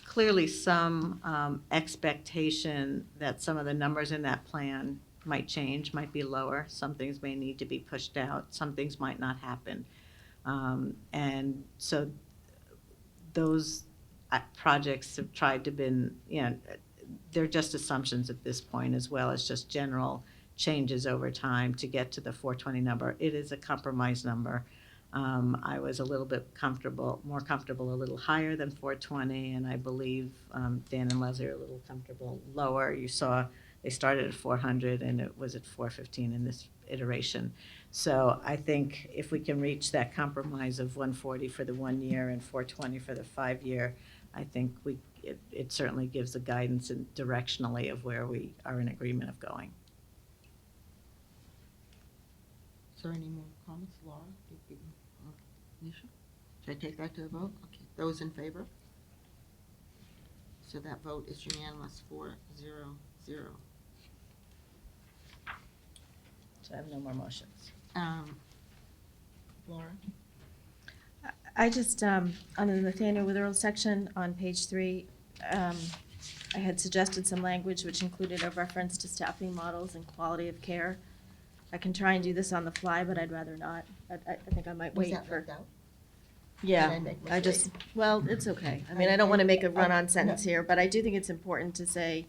clearly some expectation that some of the numbers in that plan might change, might be lower. Some things may need to be pushed out. Some things might not happen. And so those projects have tried to been, they're just assumptions at this point, as well as just general changes over time to get to the 420 number. It is a compromise number. I was a little bit more comfortable a little higher than 420, and I believe Dan and Leslie are a little comfortable lower. You saw they started at 400 and it was at 415 in this iteration. So I think if we can reach that compromise of 140 for the 1 year and 420 for the 5 year, I think it certainly gives the guidance and directionally of where we are in agreement of going. Is there any more comments, Laura? Nisha? Should I take that to a vote? Okay, those in favor? So that vote is unanimous, 4-0-0. So I have no more motions. Laura? I just, on the Nathaniel Witherell section on page 3, I had suggested some language which included a reference to staffing models and quality of care. I can try and do this on the fly, but I'd rather not. I think I might Was wait that for. left out? Yeah, Did I make I just, mistakes? well, it's okay. I mean, I don't want to make a run-on sentence here, but I do think it's important to say,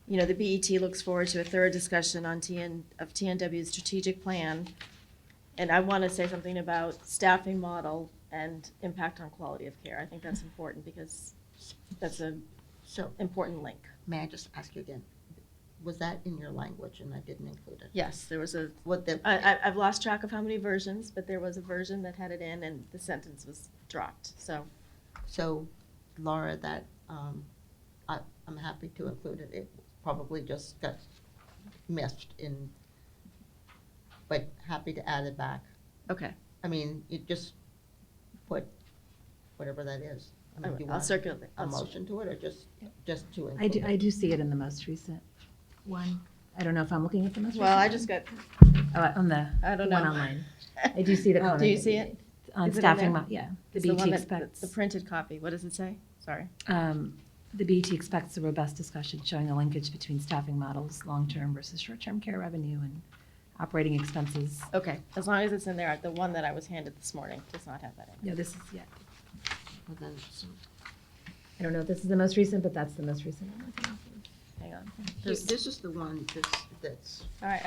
the BET looks forward to a thorough discussion on TNW's strategic plan. And I want to say something about staffing model and impact on quality of care. I think that's important because that's an So, important link. may I just ask you again? Was that in your language and I didn't include it? Yes, there was What the, I've lost track of how many versions, but there was a version that had it in and the sentence was dropped, so. so Laura, that, I'm happy to include it. It probably just got missed but happy to add it back. Okay, I mean, you just put whatever that is. I mean, do you I'll want circulate. a motion to it or just to I include it? do see it in the most recent one. I don't know if I'm looking at the most recent. Well, I one. just got, On the I don't one know. online. I do see the comment. Do you see it? On Is it in staffing, there? yeah. The It's the BT one that, expects. the printed copy, what does it say? Sorry. The BET expects a robust discussion showing a linkage between staffing models, long-term versus short-term care revenue, and operating expenses. Okay, as long as it's in there, the one that I was handed this morning does not have that in. No, this is, yeah. Well, then it's- I don't know if this is the most recent, but that's the most recent one. Hang on. This is the one that's, All right,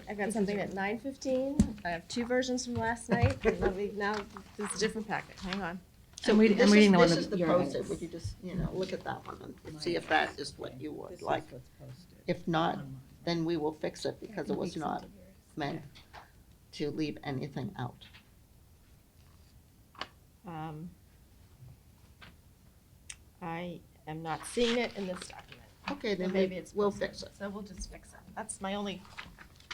I got something at 9:15. I have 2 versions from last night. And now, this is a different packet. Hang on. so I'm this reading is, the one this that is the you're posted. on. Would you just, look at that one and see if that is what you would like? This is what's posted. If not, then we will fix it because it was not meant to leave anything out. I am not seeing it in this document. Okay, then Maybe it's we'll posted. fix it. So we'll just fix it. That's my only,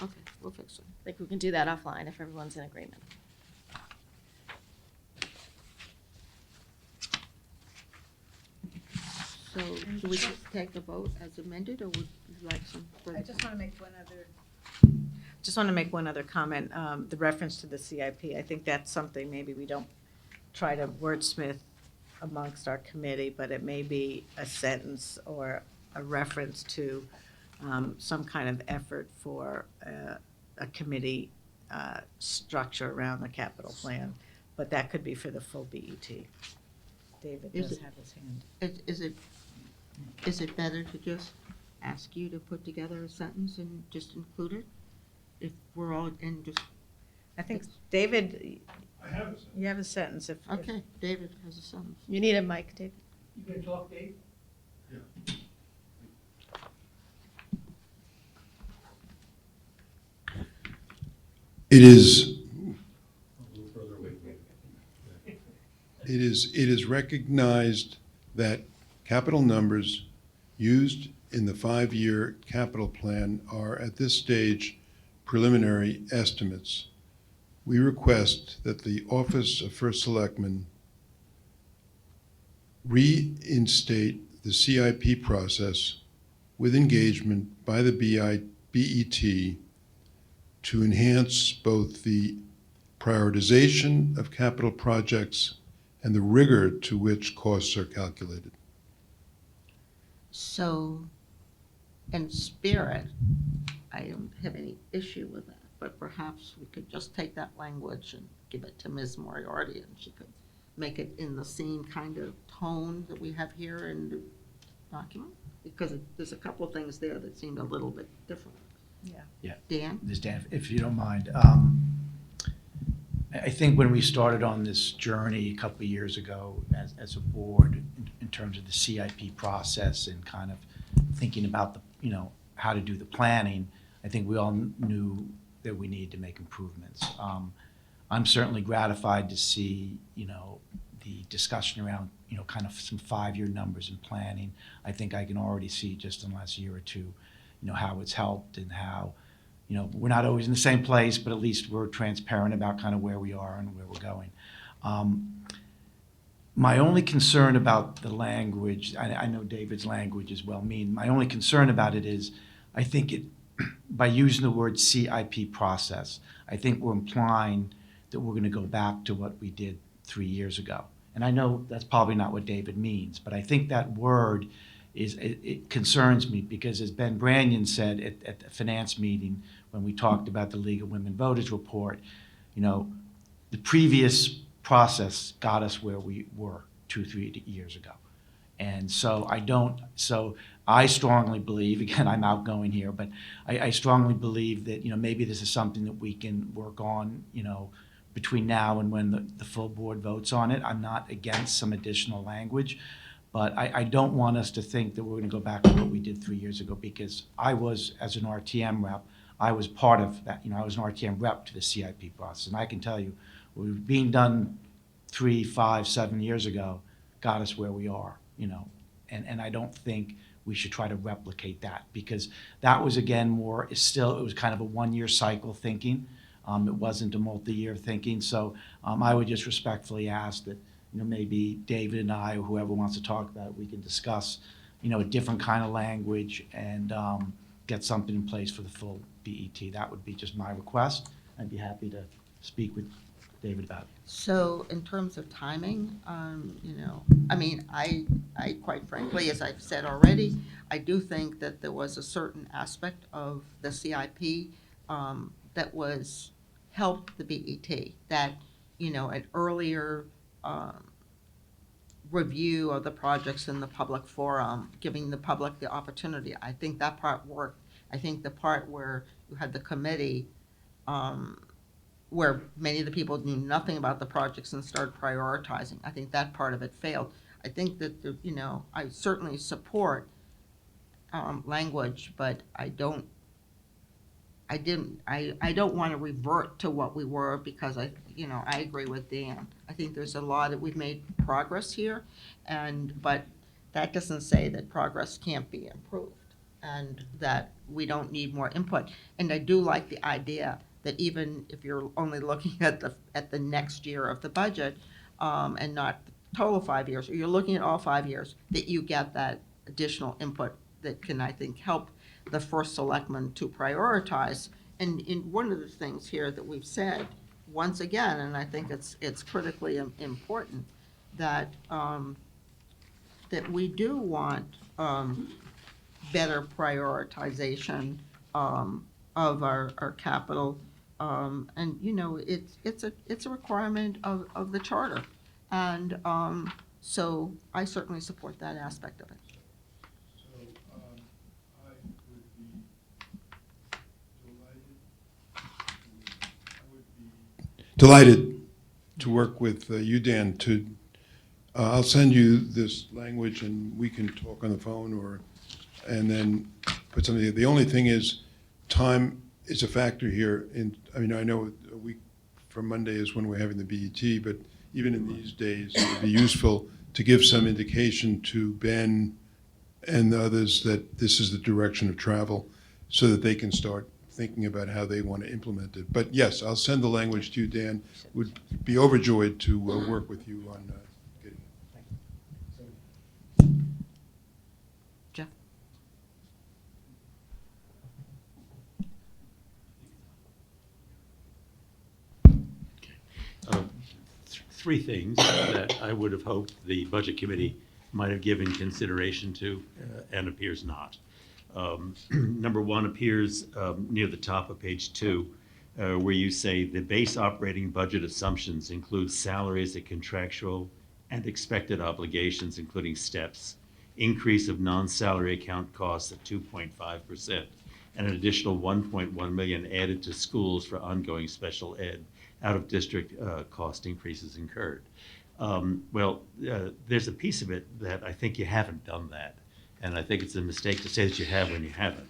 Okay, we'll fix it. I think we can do that offline if everyone's in agreement. So do we just take the vote as amended or would you like some further? I just want to make one other comment, the reference to the CIP. I think that's something maybe we don't try to wordsmith amongst our committee, but it may be a sentence or a reference to some kind of effort for a committee structure around the capital plan. But that could be for the full BET. David Is does it- have his hand. Is it better to just ask you to put together a sentence and just include it? If we're all, and just, I think, David, I have a sentence. you have a sentence if. okay, David has a sentence. You need a mic, Dave. You can talk, Dave? Yeah. It is. A little further away from me. It is recognized that capital numbers used in the 5-year capital plan are at this stage preliminary estimates. We request that the Office of First Selectman reinstate the CIP process with engagement by the BET to enhance both the prioritization of capital projects and the rigor to which costs are calculated. So, in spirit, I don't have any issue with that, but perhaps we could just take that language and give it to Ms. Moriarty, and she could make it in the same kind of tone that we have here in the document? Because there's a couple of things there that seemed a little bit different. Yeah. Yeah. Dan? Ms. Dan, if you don't mind, I think when we started on this journey a couple of years ago as a board in terms of the CIP process and kind of thinking about the, how to do the planning, I think we all knew that we needed to make improvements. I'm certainly gratified to see, the discussion around, kind of some 5-year numbers in planning. I think I can already see just in the last year or two, how it's helped and how, we're not always in the same place, but at least we're transparent about kind of where we are and where we're going. My only concern about the language, I know David's language is well-meaning, my only concern about it is, I think by using the word CIP process, I think we're implying that we're gonna go back to what we did 3 years ago. And I know that's probably not what David means, but I think that word it concerns me because as Ben Branyan said at the finance meeting when we talked about the League of Women Voters report, the previous process got us where we were 2-3 years ago. And so I strongly believe, again, I'm outgoing here, but I strongly believe that, maybe this is something that we can work on, between now and when the full board votes on it. I'm not against some additional language, but I don't want us to think that we're going to go back to what we did 3 years ago because I was, as an RTM rep, I was part of that. I was an RTM rep to the CIP process. And I can tell you, what was being done 3, 5, 7 years ago got us where we are, And I don't think we should try to replicate that because that was, again, it was kind of a 1-year cycle thinking. It wasn't a multi-year thinking. So I would just respectfully ask that, maybe David and I, or whoever wants to talk about it, we can discuss, a different kind of language and get something in place for the full BET. That would be just my request. I'd be happy to speak with David about it. So in terms of timing, I quite frankly, as I've said already, I do think that there was a certain aspect of the CIP that was helped the BET, that, an earlier review of the projects in the public forum, giving the public the opportunity. I think that part worked. I think the part where you had the committee, where many of the people knew nothing about the projects and started prioritizing, I think that part of it failed. I think that, I certainly support language, but I don't want to revert to what we were because I agree with Dan. I think there's a lot that we've made progress here, but that doesn't say that progress can't be improved and that we don't need more input. And I do like the idea that even if you're only looking at the next year of the budget and not the total 5 years, or you're looking at all 5 years, that you get that additional input that can, I think, help the first selectman to prioritize. And in one of the things here that we've said, once again, and I think it's critically important, that that we do want better prioritization of our capital, and it's a requirement of the charter, and so I certainly support that aspect of it. Delighted to work with you, Dan. I'll send you this language and we can talk on the phone and then put something. The only thing is time is a factor here. I know a week from Monday is when we're having the BET, but even in these days, it would be useful to give some indication to Ben and the others that this is the direction of travel so that they can start thinking about how they want to implement it. But yes, I'll send the language to you, Dan. Would be overjoyed to work with you on getting it. three things that I would have hoped the Budget Committee might have given consideration to, and appears not. Number one appears near the top of page 2, where you say the base operating budget assumptions include salaries at contractual and expected obligations, including steps, increase of non-salary account costs at 2.5%, and an additional 1.1 million added to schools for ongoing special ed out-of-district cost increases incurred. There's a piece of it that I think you haven't done that, and I think it's a mistake to say that you have when you haven't.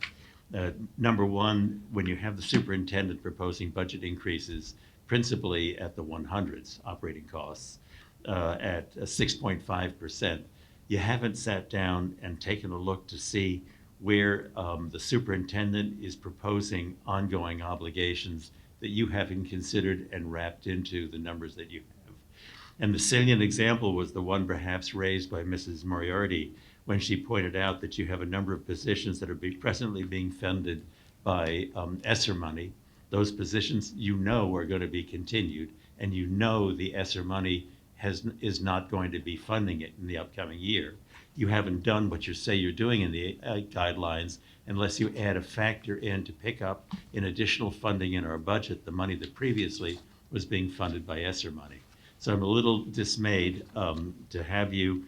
Number one, when you have the superintendent proposing budget increases, principally at the 100s operating costs, at 6.5%, you haven't sat down and taken a look to see where the superintendent is proposing ongoing obligations that you haven't considered and wrapped into the numbers that you have. And the salient example was the one perhaps raised by Mrs. Moriarty when she pointed out that you have a number of positions that are presently being funded by ESSER money. Those positions you know are going to be continued, and you know the ESSER money is not going to be funding it in the upcoming year. You haven't done what you say you're doing in the guidelines unless you add a factor in to pick up in additional funding in our budget the money that previously was being funded by ESSER money. So I'm a little dismayed to have you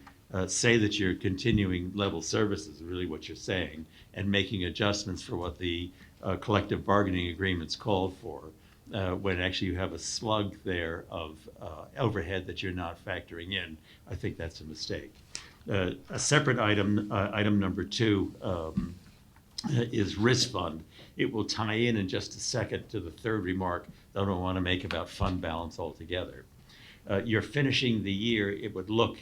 say that you're continuing level services, really what you're saying, and making adjustments for what the collective bargaining agreements called for, when actually you have a slug there of overhead that you're not factoring in. I think that's a mistake. A separate item, item number 2, is risk fund. It will tie in just a second to the third remark that I want to make about fund balance altogether. You're finishing the year, it would look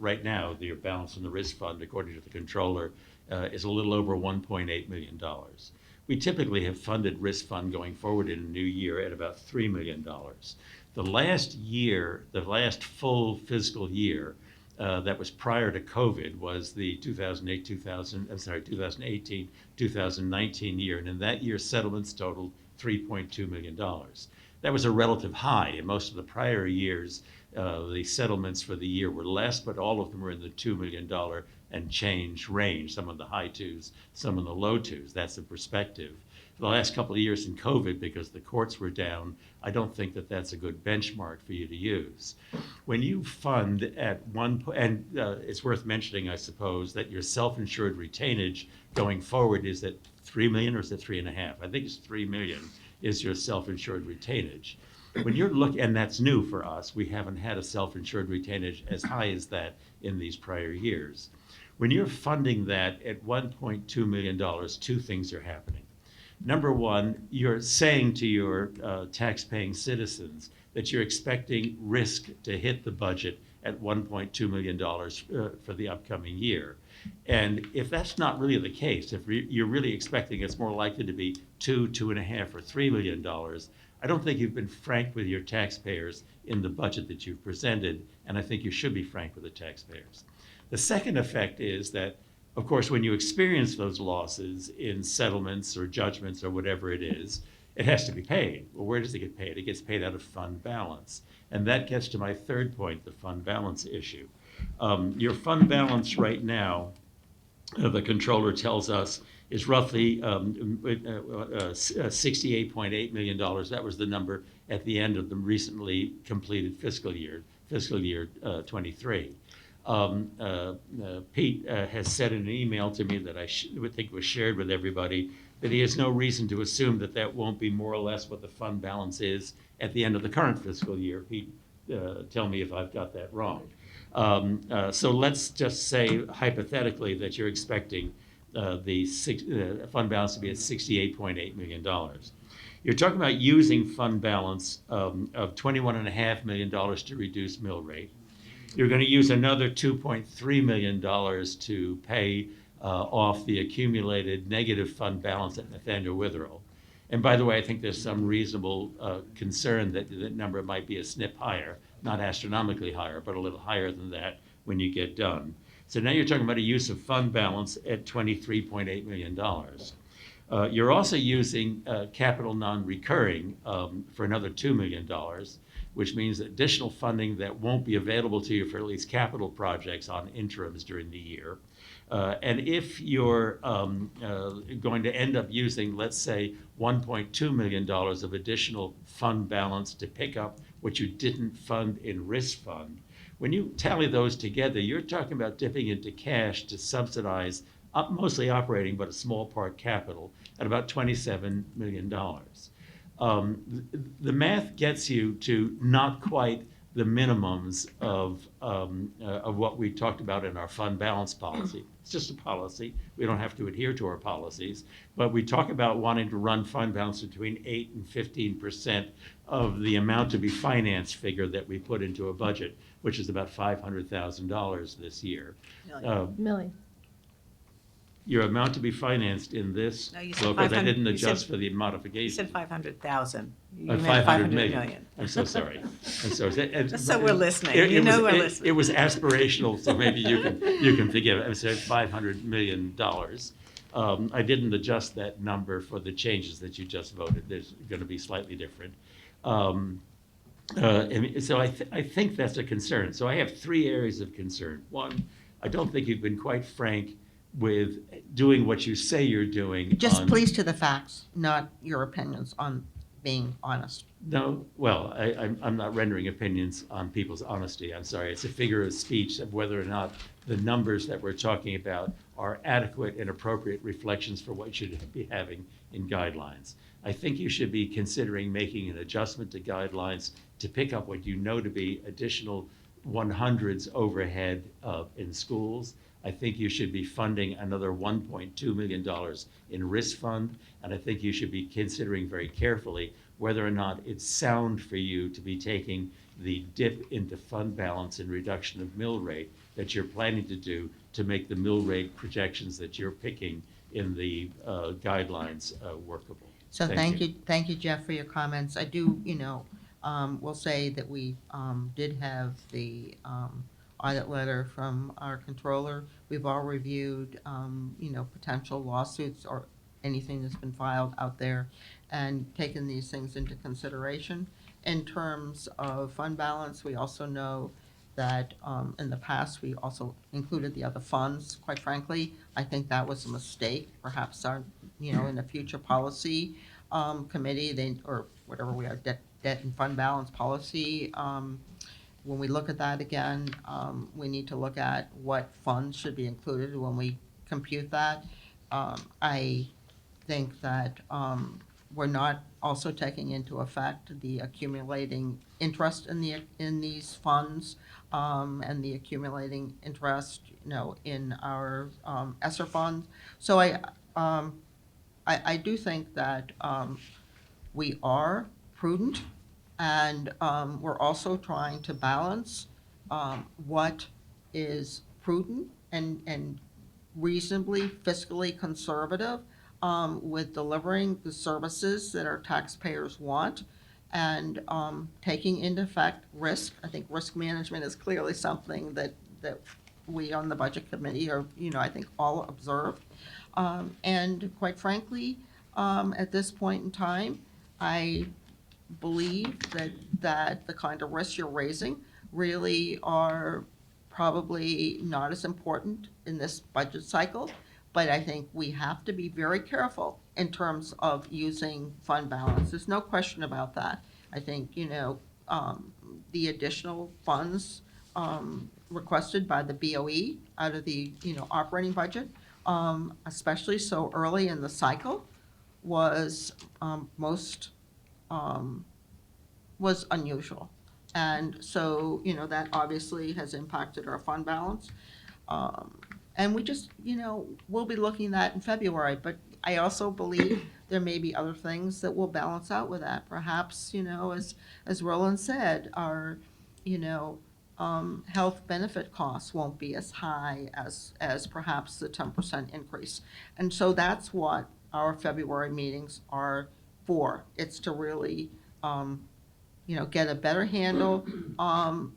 right now, your balance in the risk fund, according to the controller, is a little over $1.8 million. We typically have funded risk fund going forward in a new year at about $3 million. The last year, the last full fiscal year that was prior to COVID was the 2018-2019 year, and in that year settlements totaled $3.2 million. That was a relative high. In most of the prior years, the settlements for the year were less, but all of them were in the $2 million and change range, some of the high 2s, some of the low 2s. That's the perspective. For the last couple of years in COVID, because the courts were down, I don't think that that's a good benchmark for you to use. When you fund at one point, and it's worth mentioning, I suppose, that your self-insured retainage going forward is at 3 million or is it 3.5? I think it's 3 million is your self-insured retainage. When you're looking, and that's new for us, we haven't had a self-insured retainage as high as that in these prior years. When you're funding that at $1.2 million, 2 things are happening. Number one, you're saying to your tax-paying citizens that you're expecting risk to hit the budget at $1.2 million for the upcoming year. And if that's not really the case, if you're really expecting it's more likely to be $2, $2.5, or $3 million, I don't think you've been frank with your taxpayers in the budget that you've presented, and I think you should be frank with the taxpayers. The second effect is that, of course, when you experience those losses in settlements or judgments or whatever it is, it has to be paid. Well, where does it get paid? It gets paid out of fund balance. And that gets to my third point, the fund balance issue. Your fund balance right now, the controller tells us, is roughly $68.8 million. That was the number at the end of the recently completed fiscal year 23. Pete has said in an email to me that I would think was shared with everybody that he has no reason to assume that that won't be more or less what the fund balance is at the end of the current fiscal year. Pete, tell me if I've got that wrong. So let's just say hypothetically that you're expecting the fund balance to be at $68.8 million. You're talking about using fund balance of $21.5 million to reduce mill rate. You're going to use another $2.3 million to pay off the accumulated negative fund balance at Nathaniel Witherell. And by the way, I think there's some reasonable concern that that number might be a snip higher, not astronomically higher, but a little higher than that when you get done. So now you're talking about a use of fund balance at $23.8 million. You're also using capital non-recurring for another $2 million. which means additional funding that won't be available to you for at least capital projects on interims during the year. And if you're going to end up using, let's say, $1.2 million of additional fund balance to pick up what you didn't fund in risk fund, when you tally those together, you're talking about dipping into cash to subsidize mostly operating, but a small part capital, at about $27 million. The math gets you to not quite the minimums of what we talked about in our fund balance policy. It's just a policy. We don't have to adhere to our policies, but we talk about wanting to run fund balance between 8 and 15% of the amount to be financed figure that we put into a budget, which is about $500,000 this year. Millie? Your amount to be financed in this, No, you said well, because I 500 didn't you said- adjust for the You modification. said 500,000. You Uh, meant 500 million. I'm so sorry. Just so we're listening. You know we're listening. It was aspirational, so maybe you can forgive it. I said $500 million. I didn't adjust that number for the changes that you just voted. There's going to be slightly different. And so I think that's a concern. So I have 3 areas of concern. One, I don't think you've been quite frank with doing what you say you're doing. Just on- please to the facts, not your opinions on being honest. No, well, I'm not rendering opinions on people's honesty. I'm sorry. It's a figure of speech of whether or not the numbers that we're talking about are adequate and appropriate reflections for what you should be having in guidelines. I think you should be considering making an adjustment to guidelines to pick up what you know to be additional 100s overhead in schools. I think you should be funding another $1.2 million in risk fund, and I think you should be considering very carefully whether or not it's sound for you to be taking the dip into fund balance and reduction of mill rate that you're planning to do to make the mill rate projections that you're picking in the guidelines workable. So thank you, Jeff, for your comments. I do, will say that we did have the audit letter from our controller. We've all reviewed, potential lawsuits or anything that's been filed out there and taken these things into consideration. In terms of fund balance, we also know that in the past, we also included the other funds. Quite frankly, I think that was a mistake. Perhaps our, in a future policy committee, or whatever we are, debt and fund balance policy, when we look at that again, we need to look at what funds should be included when we compute that. I think that we're not also taking into effect the accumulating interest in these funds and the accumulating interest, in our ESSER fund. So I do think that we are prudent, and we're also trying to balance what is prudent and reasonably fiscally conservative with delivering the services that our taxpayers want and taking into effect risk. I think risk management is clearly something that we on the budget committee are, I think all observe. And quite frankly, at this point in time, I believe that the kind of risks you're raising really are probably not as important in this budget cycle. But I think we have to be very careful in terms of using fund balance. There's no question about that. I think, the additional funds requested by the BOE out of the, operating budget, especially so early in the cycle, was was unusual. And so, that obviously has impacted our fund balance. And we just, we'll be looking at that in February, but I also believe there may be other things that will balance out with that. Perhaps, as Roland said, our, health benefit costs won't be as high as perhaps the 10% increase. And so that's what our February meetings are for. It's to really, get a better handle on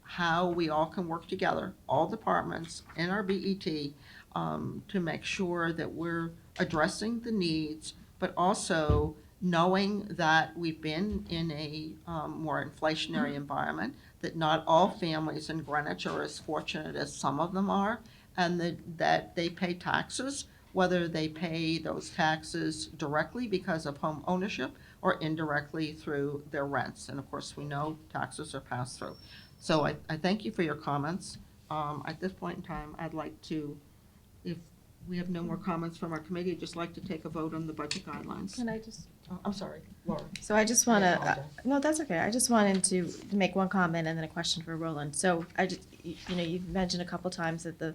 how we all can work together, all departments in our BET, to make sure that we're addressing the needs, but also knowing that we've been in a more inflationary environment, that not all families in Greenwich are as fortunate as some of them are, and that they pay taxes, whether they pay those taxes directly because of home ownership or indirectly through their rents. And of course, we know taxes are passed through. So I thank you for your comments. At this point in time, I'd like to, if we have no more comments from our committee, I'd just like to take a vote on the budget guidelines. Can I just? Oh, I'm sorry, Laura. So I just want I to, apologize. no, that's okay. I just wanted to make one comment and then a question for Roland. So I just, you know, you've mentioned a couple times that the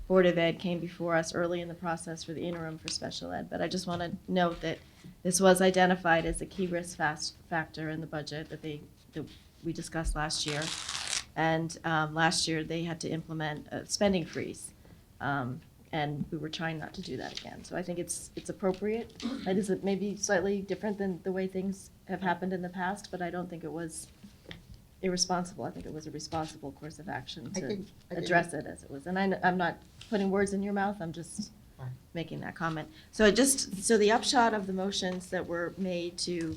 Board of Ed came before us early in the process for the interim for special ed, but I just want to note that this was identified as a key risk factor in the budget that we discussed last year. And last year, they had to implement a spending freeze. And we were trying not to do that again. So I think it's appropriate. It is maybe slightly different than the way things have happened in the past, but I don't think it was irresponsible. I think it was a responsible course of action I to didn't- address it as it was. And I'm not putting words in your mouth, I'm just Right. making that comment. So the upshot of the motions that were made to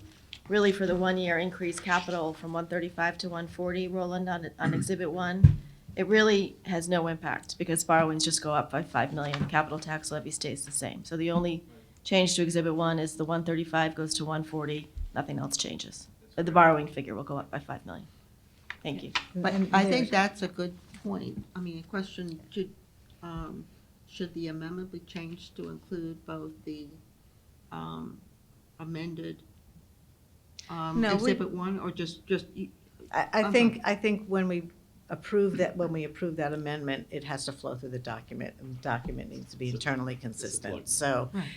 really for the 1 year increase capital from 135 to 140, Roland, on Exhibit 1, it really has no impact because borrowings just go up by 5 million. Capital tax levy stays the same. So the only change to Exhibit 1 is the 135 goes to 140. Nothing else changes. But the borrowing figure will go up by 5 million. Thank you. But And I there's- think that's a good point. I mean, a question, should the amendment be changed to include both the amended No, we- Exhibit 1, or just, I think when we approve that amendment, it has to flow through the document, and the document needs to be internally consistent. So Right.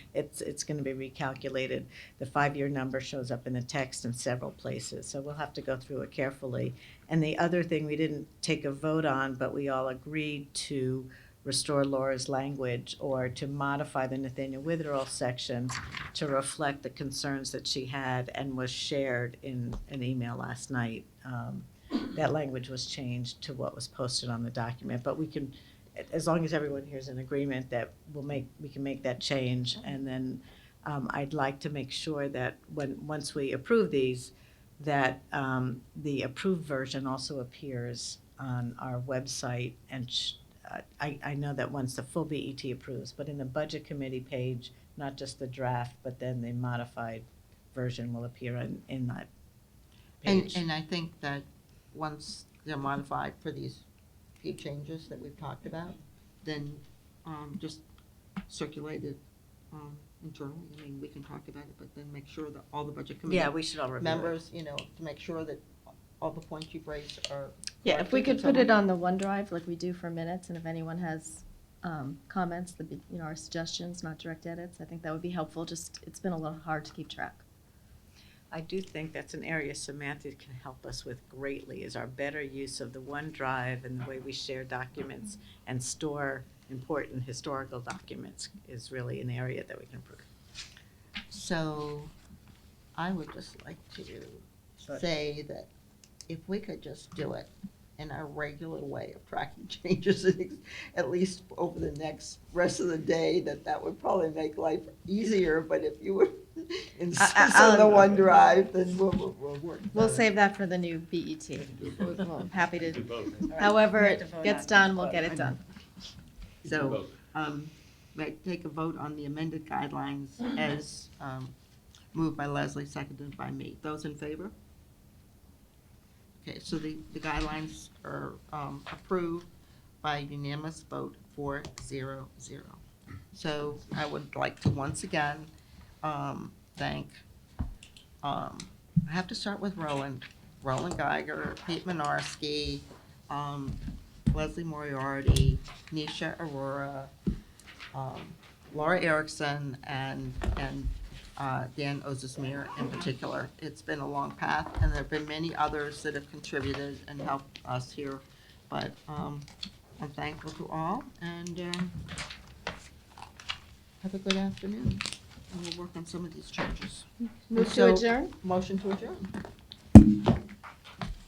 it's gonna be recalculated. The 5-year number shows up in the text in several places, so we'll have to go through it carefully. And the other thing we didn't take a vote on, but we all agreed to restore Laura's language or to modify the Nathaniel Witherell section to reflect the concerns that she had and was shared in an email last night. That language was changed to what was posted on the document, but we can, as long as everyone here is in agreement that we can make that change. And then I'd like to make sure that once we approve these, that the approved version also appears on our website. And I know that once the full BET approves, but in the budget committee page, not just the draft, but then the modified version will appear in that page. and I think that once they're modified for these few changes that we've talked about, then just circulate it internally. I mean, we can talk about it, but then make sure that all the budget committee Yeah, we should all review it. members, to make sure that all the points you've raised are. Yeah, if we corrected, could put it someone- on the OneDrive like we do for minutes, and if anyone has comments, our suggestions, not direct edits, I think that would be helpful. Just, it's been a little hard to keep track. I do think that's an area Samantha can help us with greatly, is our better use of the OneDrive and the way we share documents and store important historical documents is really an area that we can improve. So I would just like to say that if we could just do it in our regular way of tracking changes, at least over the next rest of the day, that would probably make life easier. But if you would insist on the OneDrive, then we'll work. We'll better. save that for the new BET. I'm happy to, We however have to it vote gets on done, it. we'll get it done. So, may I take a vote on the amended guidelines as moved by Leslie, seconded by me. Those in favor? Okay, so the guidelines are approved by unanimous vote 4-0-0. So I would like to once again thank, I have to start with Roland Geiger, Pete Menarski, Leslie Moriarty, Nisha Aurora, Laura Erickson, and Dan Ozasmir in particular. It's been a long path, and there have been many others that have contributed and helped us here. But I'm thankful to all, and have a good afternoon. And we'll work on some of these changes. Move to So- adjourn? Motion to adjourn.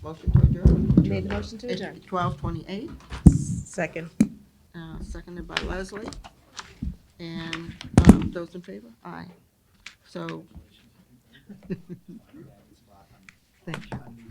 Motion to adjourn. Made the motion to It's adjourn. 12:28. Second. Seconded by Leslie. And those in favor? Aye. So Thank you.